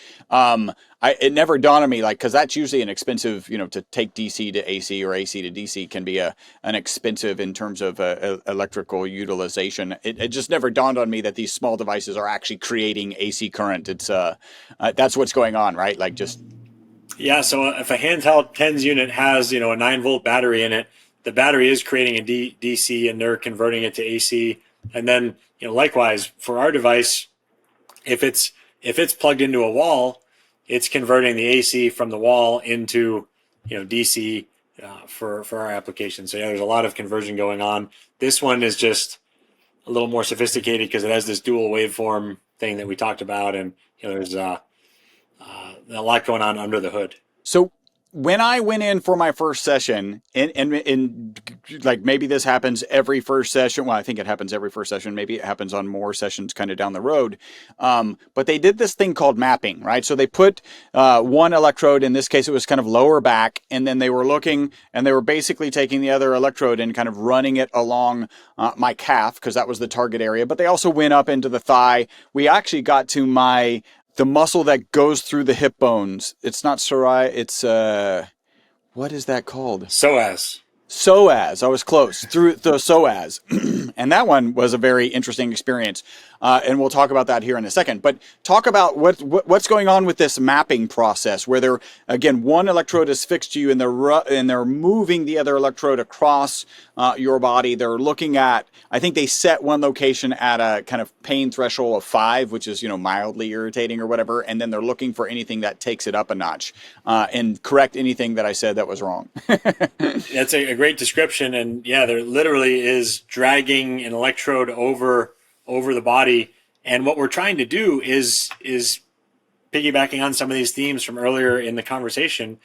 It never dawned on me, because that's usually an expensive, to take DC to AC or AC to DC can be an expensive in terms of electrical utilization. It just never dawned on me that these small devices are actually creating AC current. It's that's what's going on, right? Yeah, so if a handheld TENS unit has, a 9-volt battery in it, the battery is creating a DC and they're converting it to AC. And then, likewise for our device, if it's plugged into a wall, it's converting the AC from the wall into, DC for our application. So yeah, there's a lot of conversion going on. This one is just a little more sophisticated because it has this dual waveform thing that we talked about, and there's a lot going on under the hood. So when I went in for my first session, and maybe this happens every first session. Well, I think it happens every first session. Maybe it happens on more sessions kind of down the road. But they did this thing called mapping, right? So they put one electrode, in this case it was kind of lower back, and then they were looking, and they were basically taking the other electrode and kind of running it along my calf, because that was the target area. But they also went up into the thigh. We actually got to the muscle that goes through the hip bones. It's not psoas, it's what is that called? Psoas. Psoas. I was close. Through the psoas. And that one was a very interesting experience. And we'll talk about that here in a second. But talk about what's going on with this mapping process, where they're, again, one electrode is fixed to you, and they're moving the other electrode across your body. They're looking at, I think they set one location at a kind of pain threshold of 5, which is, mildly irritating or whatever. And then they're looking for anything that takes it up a notch and correct anything that I said that was wrong. That's a great description. And yeah, there literally is dragging an electrode over the body. And what we're trying to do is piggybacking on some of these themes from earlier in the conversation.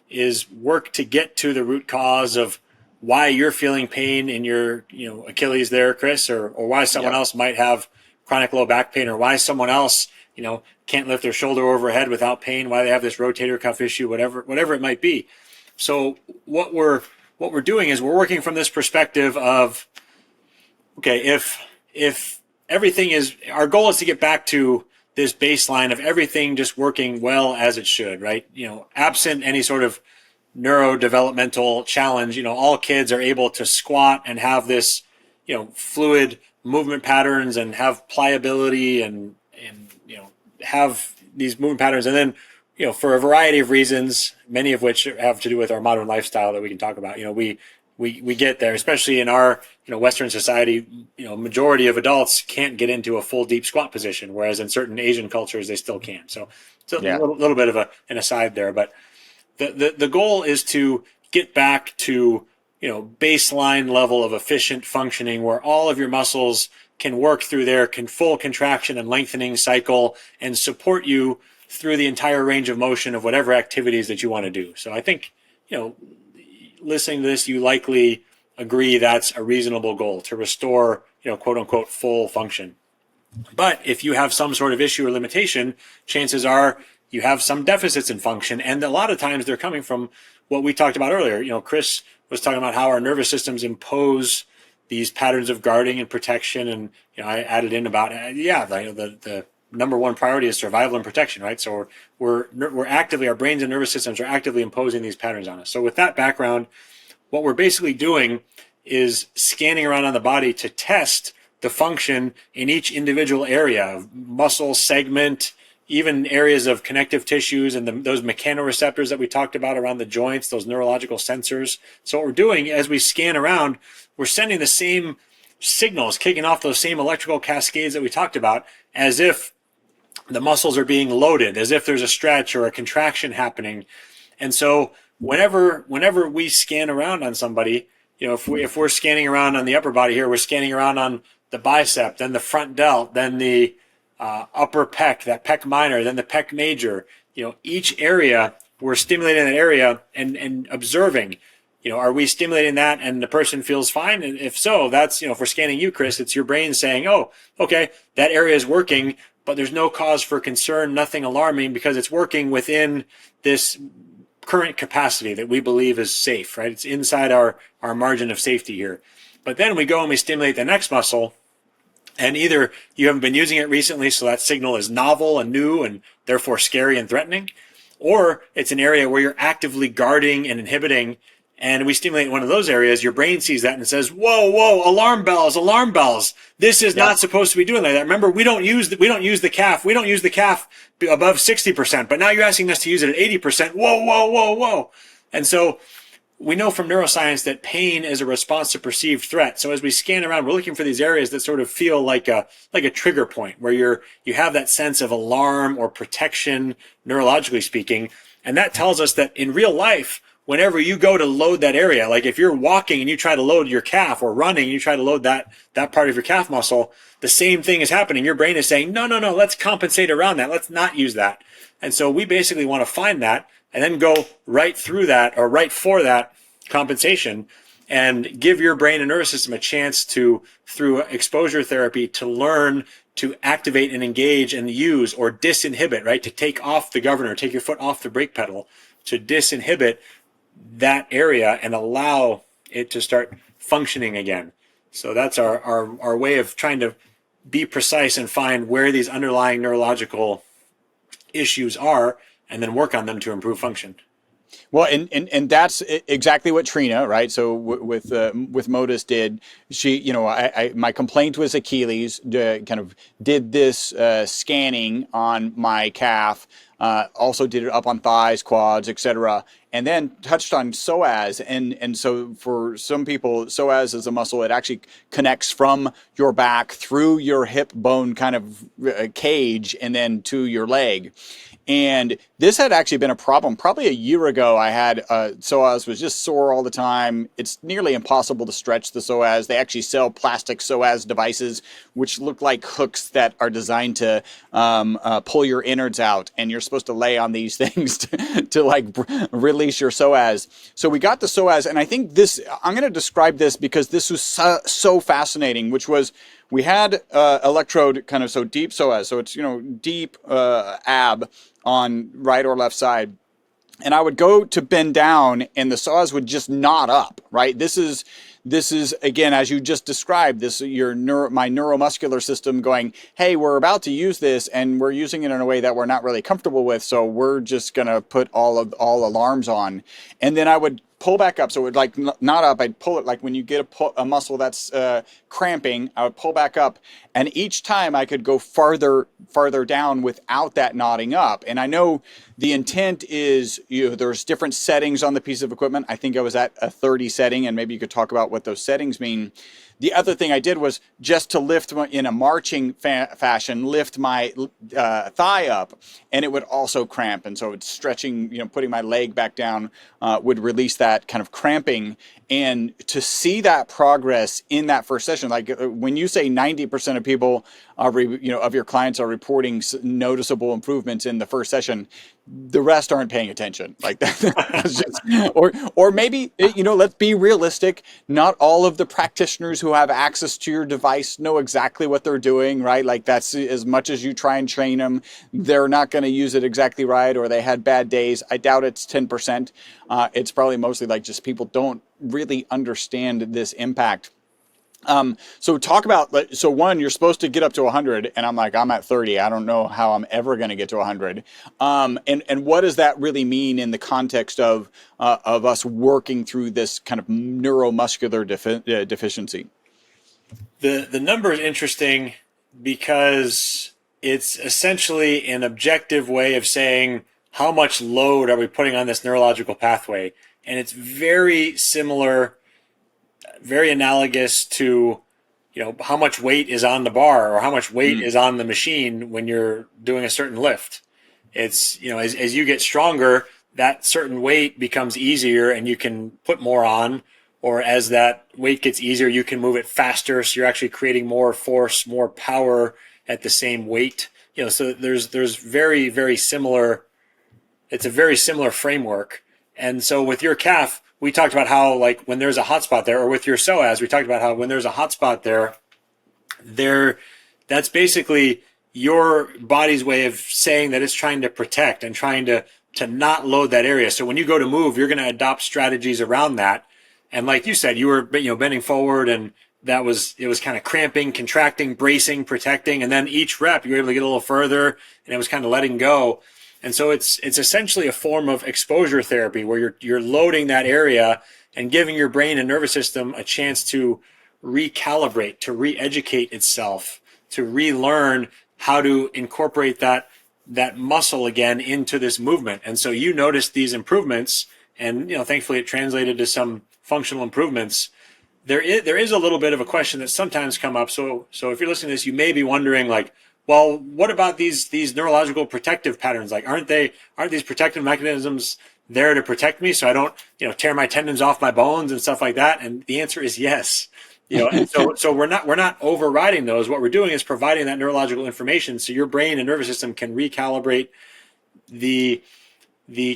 is work to get to the root cause of why you're feeling pain in your, Achilles there, Chris, or why someone else might have chronic low back pain, or why someone else, can't lift their shoulder overhead without pain, why they have this rotator cuff issue, whatever it might be. So what we're doing is we're working from this perspective of, okay, if everything is, our goal is to get back to this baseline of everything just working well as it should, right? Absent any sort of neurodevelopmental challenge, all kids are able to squat and have this, fluid movement patterns and have pliability and have these movement patterns. And then, for a variety of reasons, many of which have to do with our modern lifestyle that we can talk about, we get there, especially in our, Western society, majority of adults can't get into a full deep squat position, whereas in certain Asian cultures, they still can. So it's a little bit of an aside there, but the goal is to get back to, baseline level of efficient functioning where all of your muscles can work through their full contraction and lengthening cycle and support you through the entire range of motion of whatever activities that you want to do. So I think, listening to this, you likely agree that's a reasonable goal to restore, quote unquote, full function. But if you have some sort of issue or limitation, chances are you have some deficits in function. And a lot of times they're coming from what we talked about earlier. Chris was talking about how our nervous systems impose these patterns of guarding and protection. And, I added in about, the number one priority is survival and protection, right? So we're actively, our brains and nervous systems are actively imposing these patterns on us. So with that background, what we're basically doing is scanning around on the body to test the function in each individual area, muscle segment, even areas of connective tissues and those mechanoreceptors that we talked about around the joints, those neurological sensors. So what we're doing as we scan around, we're sending the same signals, kicking off those same electrical cascades that we talked about, as if the muscles are being loaded, as if there's a stretch or a contraction happening. And so whenever we scan around on somebody, if we're scanning around on the upper body here, we're scanning around on the bicep, then the front delt, then the upper pec, that pec minor, then the pec major, each area, we're stimulating that area and observing, are we stimulating that and the person feels fine? And if so, that's, if we're scanning you, Chris, it's your brain saying, oh, okay, that area is working, but there's no cause for concern, nothing alarming, because it's working within this current capacity that we believe is safe, right? It's inside our margin of safety here. But then we go and we stimulate the next muscle, and either you haven't been using it recently, so that signal is novel and new and therefore scary and threatening, or it's an area where you're actively guarding and inhibiting, and we stimulate one of those areas, your brain sees that and says, whoa, alarm bells. This is not supposed to be doing like that. Remember, we don't use the calf. We don't use the calf above 60%, but now you're asking us to use it at 80%. Whoa. And so we know from neuroscience that pain is a response to perceived threat. So as we scan around, we're looking for these areas that sort of feel like a trigger point where you have that sense of alarm or protection, neurologically speaking. And that tells us that in real life, whenever you go to load that area, like if you're walking and you try to load your calf, or running and you try to load that part of your calf muscle, the same thing is happening. Your brain is saying, no, let's compensate around that. Let's not use that. And so we basically want to find that and then go right through that, or right for that compensation, and give your brain and nervous system a chance to, through exposure therapy, to learn to activate and engage and use or disinhibit, right? To take off the governor, take your foot off the brake pedal, to disinhibit that area and allow it to start functioning again. So that's our way of trying to be precise and find where these underlying neurological issues are, and then work on them to improve function. Well, and that's exactly what Trina, right? So with Modus did. She, my complaint was Achilles. Kind of did this scanning on my calf. Also did it up on thighs, quads, etc. And then touched on psoas. And so for some people, psoas is a muscle. It actually connects from your back through your hip bone kind of cage and then to your leg. And this had actually been a problem. Probably a year ago, I had psoas was just sore all the time. It's nearly impossible to stretch the psoas. They actually sell plastic psoas devices, which look like hooks that are designed to pull your innards out. And your supposed to lay on these things to like release your psoas. So we got the psoas, and I think this, I'm going to describe this because this was so fascinating, which was we had electrode kind of so deep psoas, so it's, you know, deep ab on right or left side. And I would go to bend down and the psoas would just knot up, right? This is again, as you just described, this my neuromuscular system going, hey, we're about to use this and we're using it in a way that we're not really comfortable with, so we're just gonna put all alarms on. And then I would pull back up, so it would like knot up. I'd pull it like when you get a muscle that's cramping, I would pull back up, and each time I could go farther down without that knotting up. And I know the intent is, you know, there's different settings on the piece of equipment. I think I was at a 30 setting, and maybe you could talk about what those settings mean. The other thing I did was just to lift in a marching fashion, lift my thigh up, and it would also cramp. And so it's stretching, you know, putting my leg back down would release that kind of cramping. And to see that progress in that first session, like when you say 90% of people are, you know, of your clients are reporting noticeable improvements in the first session, the rest aren't paying attention. Like that's just, or maybe, you know, let's be realistic. Not all of the practitioners who have access to your device know exactly what they're doing, right? Like that's, as much as you try and train them, they're not going to use it exactly right, or they had bad days. I doubt it's 10%. It's probably mostly like just people don't really understand this impact. So talk about, so one, you're supposed to get up to 100, and I'm like, I'm at 30. I don't know how I'm ever going to get to 100. And what does that really mean in the context of us working through this kind of neuromuscular deficiency? The number is interesting because it's essentially an objective way of saying how much load are we putting on this neurological pathway. And it's very similar, very analogous to, you know, how much weight is on the bar or how much weight is on the machine when you're doing a certain lift. It's, you know, as you get stronger, that certain weight becomes easier and you can put more on, or as that weight gets easier, you can move it faster. So you're actually creating more force, more power at the same weight. You know, so there's very, very similar, it's a very similar framework. And so with your calf, we talked about how, like, when there's a hotspot there, or with your psoas, we talked about how when there's a hotspot there, that's basically your body's way of saying that it's trying to protect and trying to not load that area. So when you go to move, you're going to adopt strategies around that. And like you said, you were, you know, bending forward, and it was kind of cramping, contracting, bracing, protecting, and then each rep you were able to get a little further, and it was kind of letting go. And so it's essentially a form of exposure therapy where you're loading that area and giving your brain and nervous system a chance to recalibrate, to re-educate itself, to relearn how to incorporate that muscle again into this movement. And so you noticed these improvements, and, you know, thankfully it translated to some functional improvements. There is a little bit of a question that sometimes come up. So if you're listening to this, you may be wondering, like, well, what about these neurological protective patterns? Like, aren't these protective mechanisms there to protect me so I don't, you know, tear my tendons off my bones and stuff like that? And the answer is yes. You know, and so we're not overriding those. What we're doing is providing that neurological information so your brain and nervous system can recalibrate the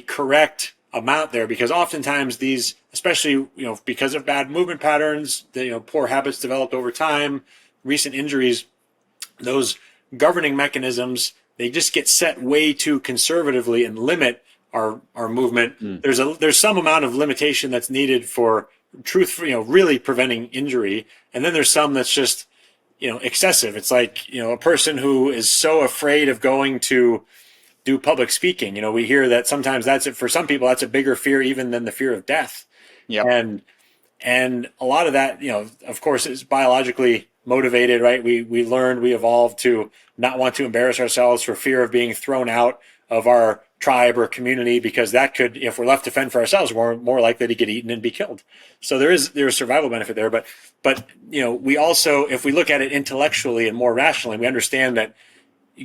correct amount there, because oftentimes these, especially, you know, because of bad movement patterns, you know, poor habits developed over time, recent injuries, those governing mechanisms, they just get set way too conservatively and limit our movement. There's some amount of limitation that's needed for you know, really preventing injury, and then there's some that's just, you know, excessive. It's like, you know, a person who is so afraid of going to do public speaking. You know, we hear that sometimes for some people that's a bigger fear even than the fear of death. Yeah. And a lot of that, you know, of course, is biologically motivated, right? We evolved to not want to embarrass ourselves for fear of being thrown out of our tribe or community, because that could, if we're left to fend for ourselves, we're more likely to get eaten and be killed. So there's survival benefit there. But you know, we also, if we look at it intellectually and more rationally, we understand that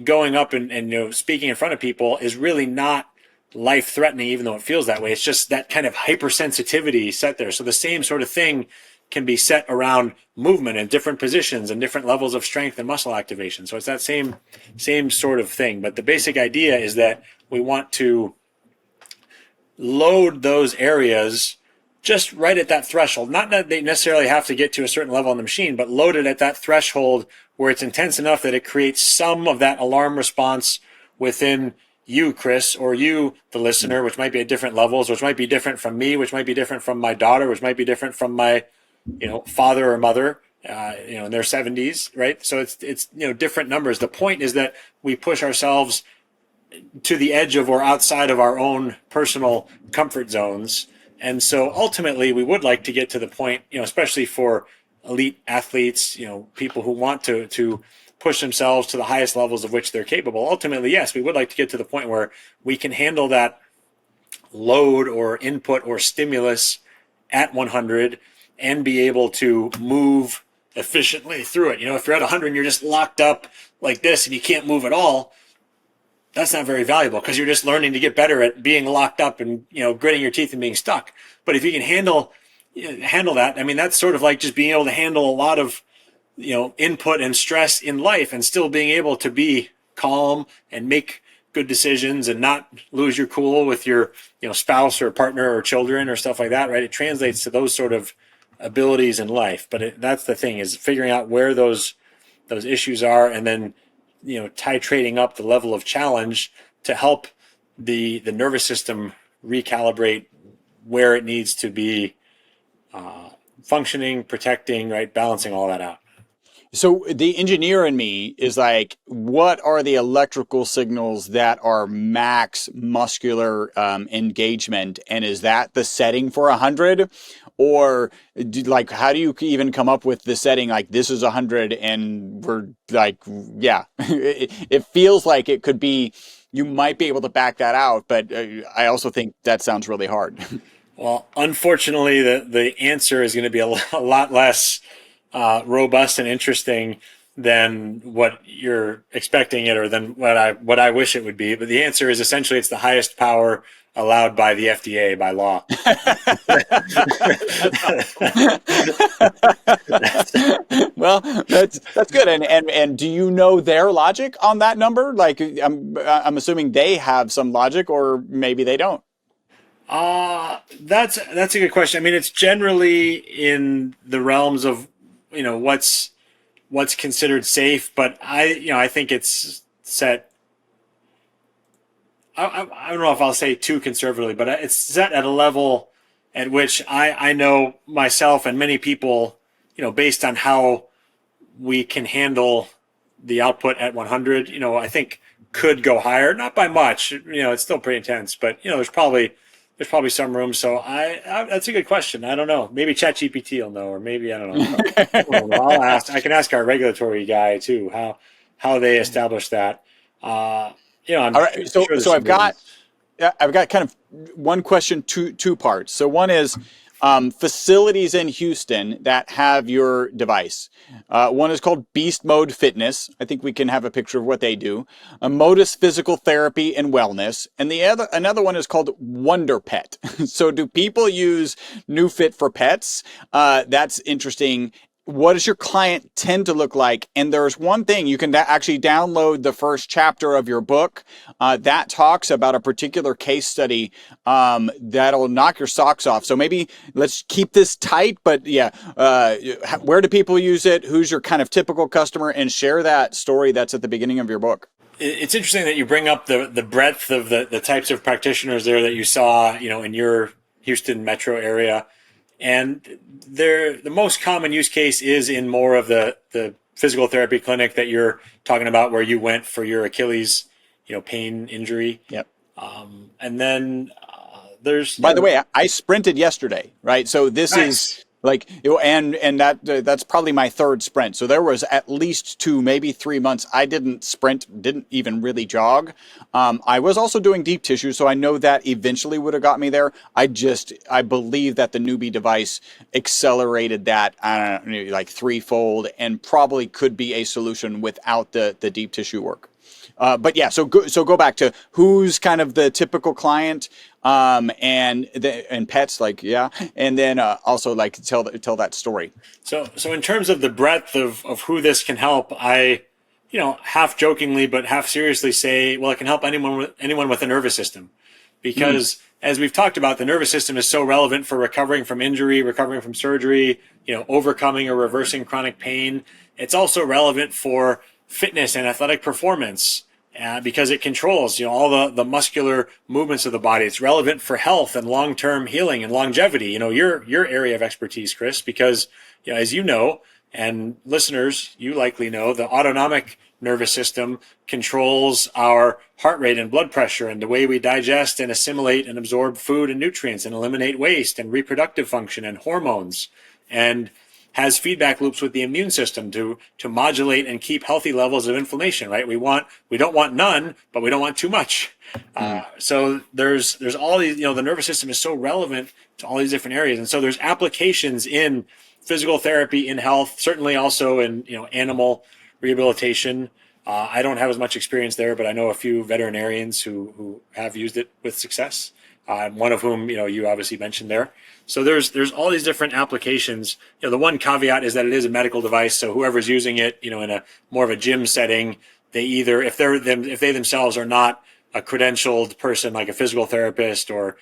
going up and you know, speaking in front of people is really not life threatening, even though it feels that way. It's just that kind of hypersensitivity set there. So the same sort of thing can be set around movement and different positions and different levels of strength and muscle activation. So it's that same sort of thing. But the basic idea is that we want to load those areas just right at that threshold. Not that they necessarily have to get to a certain level on the machine, but load it at that threshold where it's intense enough that it creates some of that alarm response within you, Chris, or you, the listener, which might be at different levels, which might be different from me, which might be different from my daughter, which might be different from my, father or mother, in their 70s, right? So it's different numbers. The point is that we push ourselves to the edge of or outside of our own personal comfort zones. And so ultimately we would like to get to the point, especially for elite athletes, people who want to push themselves to the highest levels of which they're capable. Ultimately, yes, we would like to get to the point where we can handle that load or input or stimulus at 100 and be able to move efficiently through it. If you're at 100 and you're just locked up like this and you can't move at all, that's not very valuable because you're just learning to get better at being locked up and, gritting your teeth and being stuck. But if you can handle that, that's sort of like just being able to handle a lot of, input and stress in life and still being able to be calm and make good decisions and not lose your cool with your, spouse or partner or children or stuff like that, right? It translates to those sort of abilities in life. But that's the thing, is figuring out where those issues are and then, titrating up the level of challenge to help the nervous system recalibrate where it needs to be functioning, protecting, right, balancing all that out. So the engineer in me is like, what are the electrical signals that are max muscular engagement? And is that the setting for 100? Or how do you even come up with the setting? Like, this is 100 and we're like, yeah, it feels like it could be, you might be able to back that out. But I also think that sounds really hard. Well, unfortunately, the answer is going to be a lot less robust and interesting than what you're expecting it, or than what I wish it would be. But the answer is essentially it's the highest power allowed by the FDA by law. Well, that's good. And do you know their logic on that number? Like, I'm assuming they have some logic, or maybe they don't. That's a good question. It's generally in the realms of what's considered safe, but I think it's set. I don't know if I'll say too conservatively, but it's set at a level at which I know myself and many people, based on how we can handle the output at 100, I think could go higher, not by much. It's still pretty intense, but there's probably some room. So that's a good question. I don't know. Maybe ChatGPT will know, or maybe I don't know. I'll ask. I can ask our regulatory guy too how they establish that. I'm all right. sure So I've got kind of one question, two parts. So one is facilities in Houston that have your device. One is called Beast Mode Fitness. I think we can have a picture of what they do. Modus Physical Therapy and Wellness, and another one is called Wonder Pet. So do people use NeuFit for pets? That's interesting. What does your client tend to look like? And there's one thing, you can actually download the first chapter of your book that talks about a particular case study that'll knock your socks off. So maybe let's keep this tight, but yeah, where do people use it? Who's your kind of typical customer? And share that story that's at the beginning of your book. It's interesting that you bring up the breadth of the types of practitioners there that you saw, in your Houston metro area. And the most common use case is in more of the physical therapy clinic that you're talking about, where you went for your Achilles, pain injury. Yep. And then there's. By the way, I sprinted yesterday, right? So this Nice. is like, and that's probably my third sprint. So there was at least 2, maybe 3 months I didn't sprint, didn't even really jog. I was also doing deep tissue, so I know that eventually would have got me there. I believe that the Neubie device accelerated that, I don't know, like threefold, and probably could be a solution without the deep tissue work. But yeah, so go back to who's kind of the typical client, and pets, like, yeah, and then also like tell that story. So in terms of the breadth of who this can help, I half jokingly but half seriously say, well, it can help anyone with a nervous system, because as we've talked about, the nervous system is so relevant for recovering from injury, recovering from surgery, overcoming or reversing chronic pain. It's also relevant for fitness and athletic performance, because it controls, all the muscular movements of the body. It's relevant for health and long-term healing and longevity. Your area of expertise, Chris, because, as you know, and listeners, you likely know, the autonomic nervous system controls our heart rate and blood pressure and the way we digest and assimilate and absorb food and nutrients and eliminate waste and reproductive function and hormones, and has feedback loops with the immune system to modulate and keep healthy levels of inflammation, right? We don't want none, but we don't want too much. So there's all these, the nervous system is so relevant to all these different areas. And so there's applications in physical therapy, in health, certainly also in, animal rehabilitation. I don't have as much experience there, but I know a few veterinarians who have used it with success. One of whom, you obviously mentioned there. So there's all these different applications. The one caveat is that it is a medical device. So whoever's using it, in a more of a gym setting, they either, if they themselves are not a credentialed person like a physical therapist or,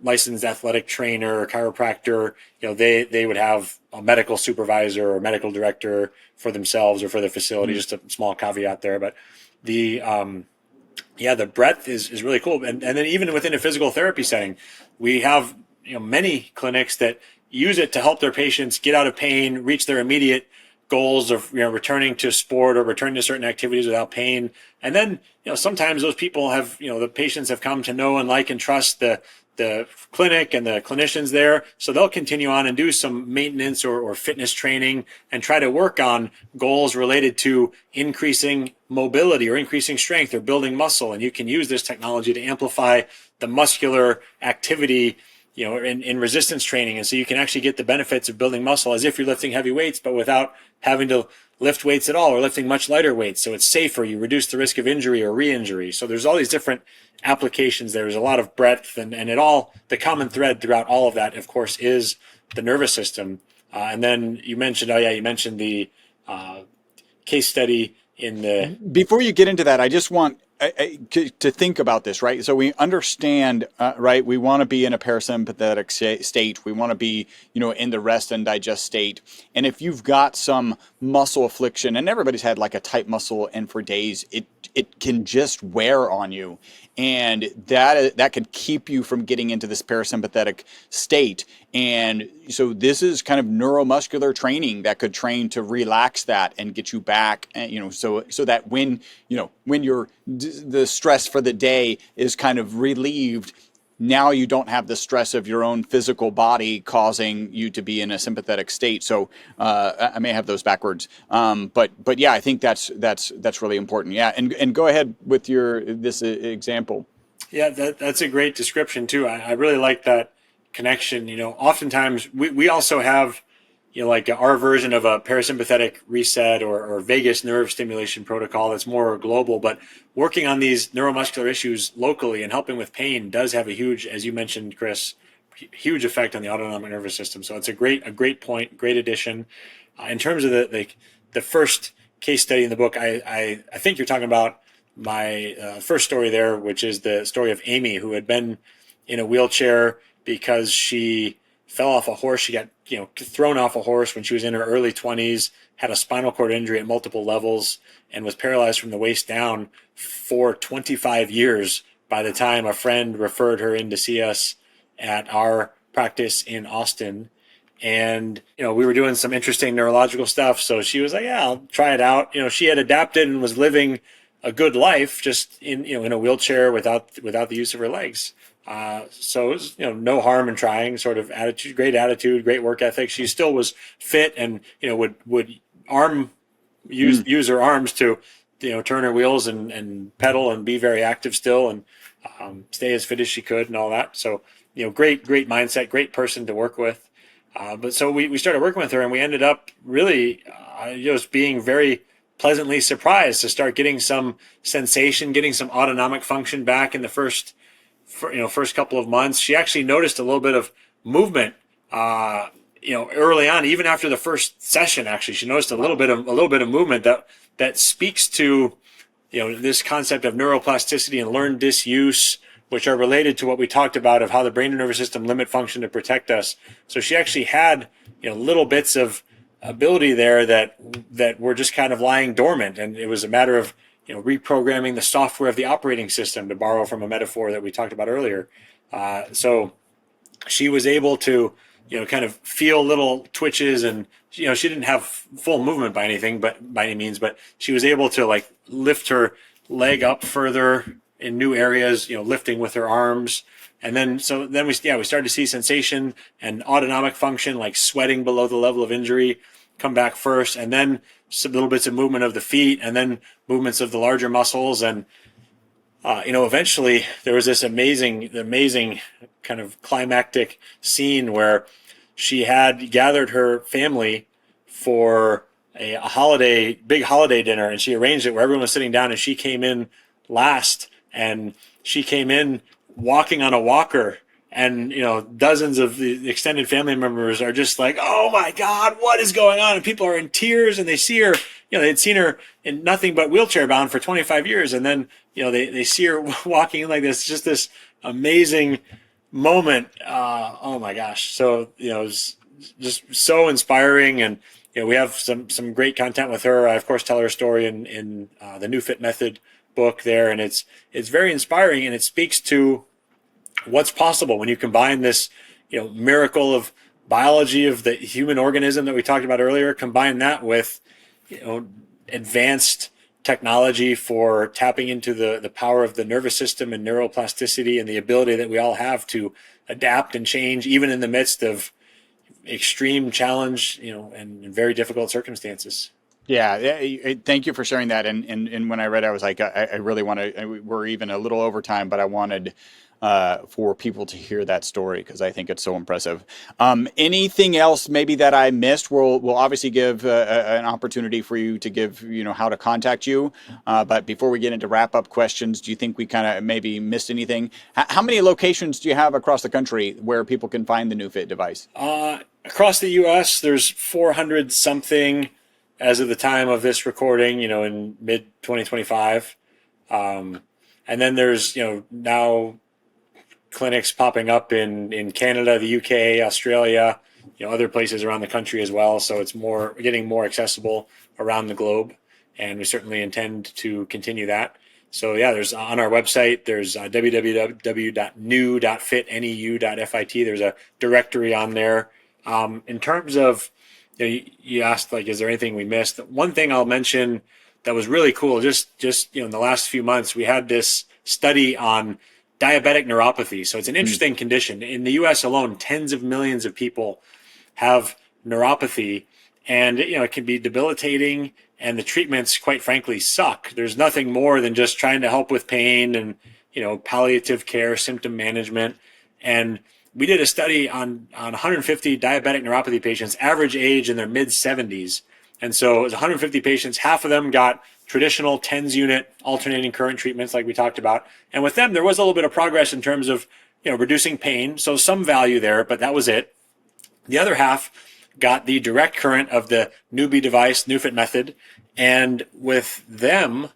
licensed athletic trainer or chiropractor, they would have a medical supervisor or medical director for themselves or for the facility. Just a small caveat there, but the breadth is really cool. And then even within a physical therapy setting, we have, many clinics that use it to help their patients get out of pain, reach their immediate goals of, returning to sport or returning to certain activities without pain. And then, sometimes those people have, the patients have come to know and like and trust the clinic and the clinicians there. So they'll continue on and do some maintenance or fitness training and try to work on goals related to increasing mobility or increasing strength or building muscle. And you can use this technology to amplify the muscular activity, in resistance training. And so you can actually get the benefits of building muscle as if you're lifting heavy weights, but without having to lift weights at all or lifting much lighter weights. So it's safer. You reduce the risk of injury or re-injury. So there's all these different applications. There's a lot of breadth, and the common thread throughout all of that, of course, is the nervous system. And then you mentioned, the case study in the... Before you get into that, I just want to think about this, right? So we understand, right? We want to be in a parasympathetic state. We want to be, in the rest and digest state. And if you've got some muscle affliction, and everybody's had like a tight muscle, and for days it can just wear on you, and that could keep you from getting into this parasympathetic state. And so this is kind of neuromuscular training that could train to relax that and get you back, so that when the stress for the day is kind of relieved, now you don't have the stress of your own physical body causing you to be in a sympathetic state. So I may have those backwards, but yeah, I think that's really important. Yeah, and go ahead with this example. Yeah, that's a great description too. I really like that connection. Oftentimes we also have, like our version of a parasympathetic reset or vagus nerve stimulation protocol that's more global, but working on these neuromuscular issues locally and helping with pain does have a huge, as you mentioned, Chris, huge effect on the autonomic nervous system. So it's a great point, great addition. In terms of the first case study in the book, I think you're talking about my first story there, which is the story of Amy, who had been in a wheelchair because she fell off a horse. She got thrown off a horse when she was in her early 20s, had a spinal cord injury at multiple levels, and was paralyzed from the waist down for 25 years by the time a friend referred her in to see us at our practice in Austin. And, we were doing some interesting neurological stuff. So she was like, yeah, I'll try it out. She had adapted and was living a good life just in a wheelchair without the use of her legs. So it was, no harm in trying, sort of attitude, great work ethic. She still was fit and, would use her arms to, turn her wheels and pedal and be very active still and, stay as fit as she could and all that. So, great mindset, great person to work with. But so we started working with her, and we ended up really, just being very pleasantly surprised to start getting some sensation, getting some autonomic function back in the first couple of months. She actually noticed a little bit of movement early on, even after the first session, actually, she noticed a little bit of movement that speaks to, this concept of neuroplasticity and learned disuse, which are related to what we talked about of how the brain and nervous system limit function to protect us. So she actually had, little bits of ability there that were just kind of lying dormant. And it was a matter of, reprogramming the software of the operating system, to borrow from a metaphor that we talked about earlier. So she was able to, kind of feel little twitches, and, she didn't have full movement by any means, but she was able to like lift her leg up further in new areas, lifting with her arms. And then we started to see sensation and autonomic function, like sweating below the level of injury, come back first, and then some little bits of movement of the feet, and then movements of the larger muscles. And, eventually there was this amazing kind of climactic scene where she had gathered her family for a big holiday dinner, and she arranged it where everyone was sitting down, and she came in last, and she came in walking on a walker. And, dozens of the extended family members are just like, oh my God, what is going on? And people are in tears, and they see her, they'd seen her in nothing but wheelchair bound for 25 years. And then, they see her walking in like this, just this amazing moment. Oh my gosh. So, it's just so inspiring. And, we have some great content with her. I, of course, tell her story in the NeuFit Method book there. And it's very inspiring, and it speaks to what's possible when you combine this, miracle of biology of the human organism that we talked about earlier, combine that with, advanced technology for tapping into the power of the nervous system and neuroplasticity, and the ability that we all have to adapt and change, even in the midst of extreme challenge, and very difficult circumstances. Yeah, thank you for sharing that. And when I read it, I was like, I really want to, we're even a little over time, but I wanted for people to hear that story, because I think it's so impressive. Anything else maybe that I missed? We'll obviously give an opportunity for you to give, how to contact you. But before we get into wrap-up questions, do you think we kind of maybe missed anything? How many locations do you have across the country where people can find the NeuFit device? Across the U.S., there's 400 something as of the time of this recording, in mid 2025. And then there's, now clinics popping up in Canada, the UK, Australia, other places around the country as well. So it's getting more accessible around the globe, and we certainly intend to continue that. So yeah, there's on our website, there's www.neu.fit. There's a directory on there. In terms of, you asked, like, is there anything we missed? One thing I'll mention that was really cool, just in the last few months, we had this study on diabetic neuropathy. So it's an interesting condition. In the US alone, tens of millions of people have neuropathy, and it can be debilitating, and the treatments, quite frankly, suck. There's nothing more than just trying to help with pain and palliative care, symptom management. And we did a study on 150 diabetic neuropathy patients, average age in their mid 70s. And so it was 150 patients. Half of them got traditional TENS unit alternating current treatments like we talked about. And with them, there was a little bit of progress in terms of, reducing pain. So some value there, but that was it. The other half got the direct current of the Neubie device, NeuFit Method. And with them,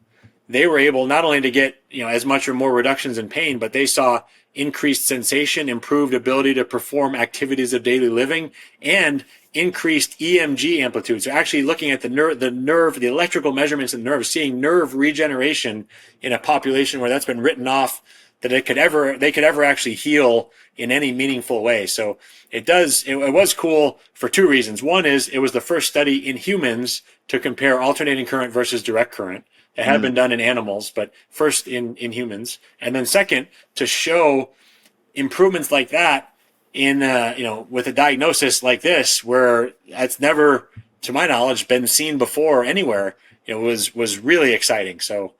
they were able not only to get, as much or more reductions in pain, but they saw increased sensation, improved ability to perform activities of daily living, and increased EMG amplitude. So actually looking at the nerve, the electrical measurements in the nerve, seeing nerve regeneration in a population where that's been written off that they could ever actually heal in any meaningful way. So it was cool for two reasons. One is it was the first study in humans to compare alternating current versus direct current. It had been done in animals, but first in humans. And then second, to show improvements like that in, with a diagnosis like this, where that's never, to my knowledge, been seen before anywhere, was really exciting. So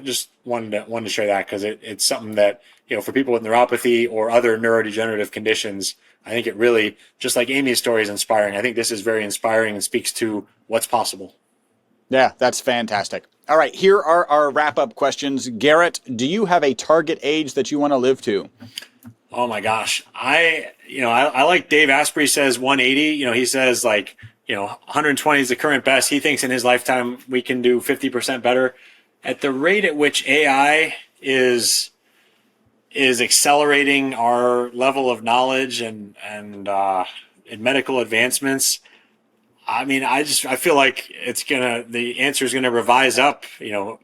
just wanted to share that, because it's something that, for people with neuropathy or other neurodegenerative conditions, I think it really, just like Amy's story, is inspiring. I think this is very inspiring and speaks to what's possible. Yeah, that's fantastic. All right, here are our wrap-up questions. Garrett, do you have a target age that you want to live to? Oh my gosh. I like Dave Asprey says 180. He says like, 120 is the current best. He thinks in his lifetime we can do 50% better. At the rate at which AI is accelerating our level of knowledge and medical advancements. I mean, I feel like the answer is gonna revise up,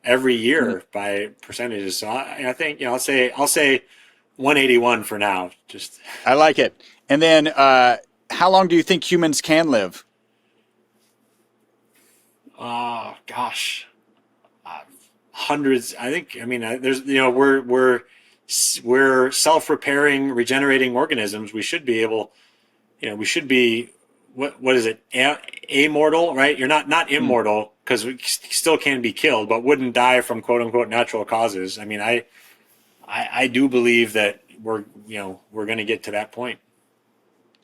every year by percentages. So I think, I'll say 181 for now. Just I like it. And then, how long do you think humans can live? oh gosh, hundreds. I think. I mean, there's we're self-repairing, regenerating organisms. We should be able, we should be what is it? Amortal, right? You're not immortal because we still can be killed, but wouldn't die from quote unquote natural causes. I mean, I do believe that we're going to get to that point.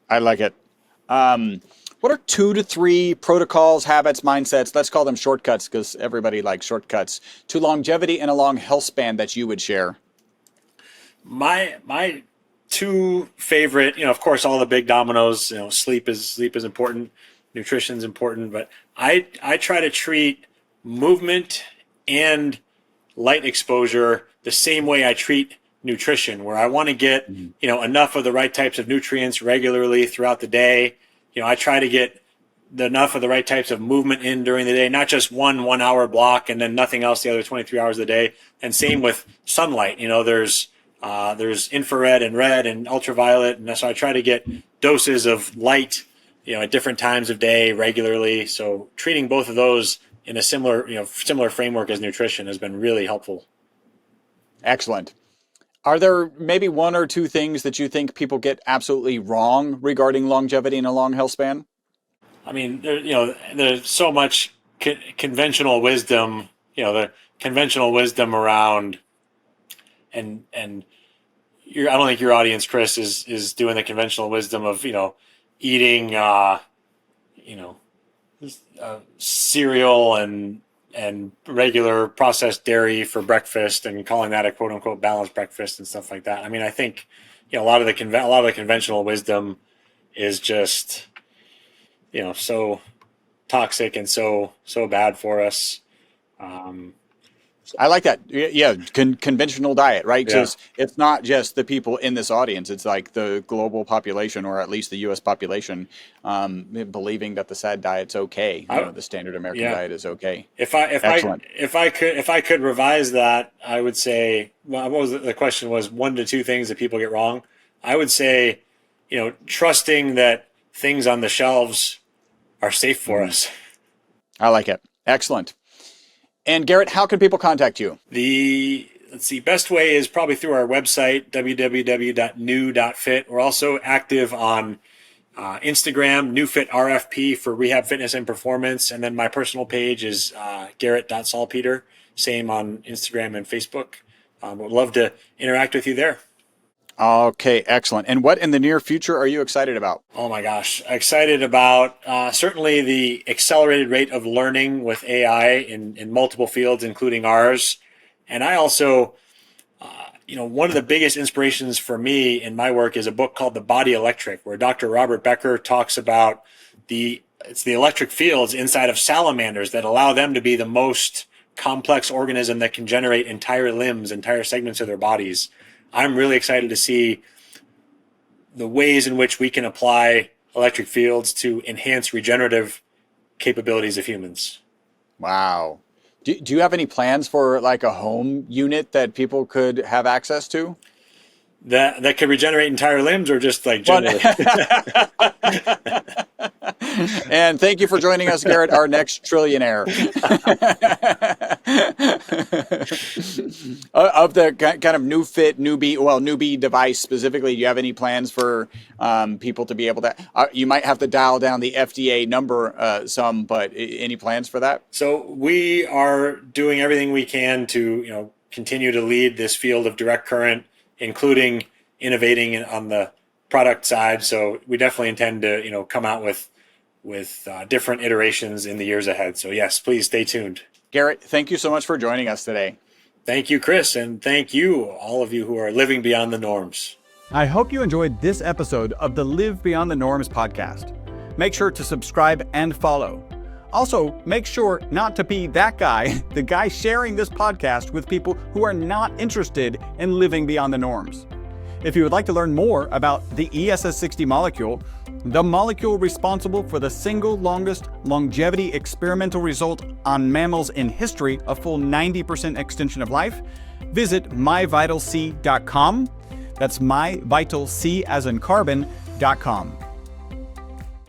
I like it. What are 2 to 3 protocols, habits, mindsets? Let's call them shortcuts because everybody likes shortcuts to longevity and a long health span that you would share. My two favorite, of course, all the big dominoes. Sleep is important, nutrition is important, but I try to treat movement and light exposure the same way I treat nutrition, where I want to get enough of the right types of nutrients regularly throughout the day. I try to get enough of the right types of movement in during the day, not just 1 hour block and then nothing else the other 23 hours of the day. And same with sunlight. There's infrared and red and ultraviolet, and so I try to get doses of light, at different times of day regularly. So treating both of those in a similar framework as nutrition has been really helpful. Excellent. Are there maybe 1 or 2 things that you think people get absolutely wrong regarding longevity and a long health span? I mean, there's so much conventional wisdom, the conventional wisdom around, and I don't think your audience, Chris, is doing the conventional wisdom of, eating, cereal and regular processed dairy for breakfast and calling that a quote unquote balanced breakfast and stuff like that. I mean, I think, a lot of the conventional wisdom is just, so toxic and so bad for us. I like that. Yeah, conventional diet, right? Yeah. Because it's not just the people in this audience. It's like the global population, or at least the U.S. population, believing that the SAD diet's okay. The standard American diet is okay. If I could revise that, I would say, well, what was the question was 1 to 2 things that people get wrong. I would say, trusting that things on the shelves are safe for us. I like it. Excellent. And Garrett, how can people contact you? Best way is probably through our website, www.new.fit. We're also active on Instagram, NeuFit RFP for rehab, fitness, and performance. And then my personal page is Garrett.Salpeter. Same on Instagram and Facebook. Would love to interact with you there. Okay, excellent. And what in the near future are you excited about? Oh my gosh, excited about certainly the accelerated rate of learning with AI in multiple fields, including ours. And I also, one of the biggest inspirations for me in my work is a book called The Body Electric, where Dr. Robert Becker talks about the electric fields inside of salamanders that allow them to be the most complex organism that can generate entire limbs, entire segments of their bodies. I'm really excited to see the ways in which we can apply electric fields to enhance regenerative capabilities of humans. Wow. Do you have any plans for like a home unit that people could have access to? That could regenerate entire limbs, or just like generally? And thank you for joining us, Garrett, our next trillionaire. Of the kind of NeuFit Neubie device specifically, do you have any plans for people to be able to? You might have to dial down the FDA number some, but any plans for that? So we are doing everything we can to continue to lead this field of direct current, including innovating on the product side. So we definitely intend to come out with different iterations in the years ahead. So yes, please stay tuned. Garrett, thank you so much for joining us today. Thank you, Chris, and thank you, all of you who are living beyond the norms. I hope you enjoyed this episode of the Live Beyond the Norms podcast. Make sure to subscribe and follow. Also, make sure not to be that guy, the guy sharing this podcast with people who are not interested in living beyond the norms. If you would like to learn more about the ESS60 molecule, the molecule responsible for the single longest longevity experimental result on mammals in history, a full 90% extension of life, visit myvitalc.com. That's myvitalc as in carbon.com.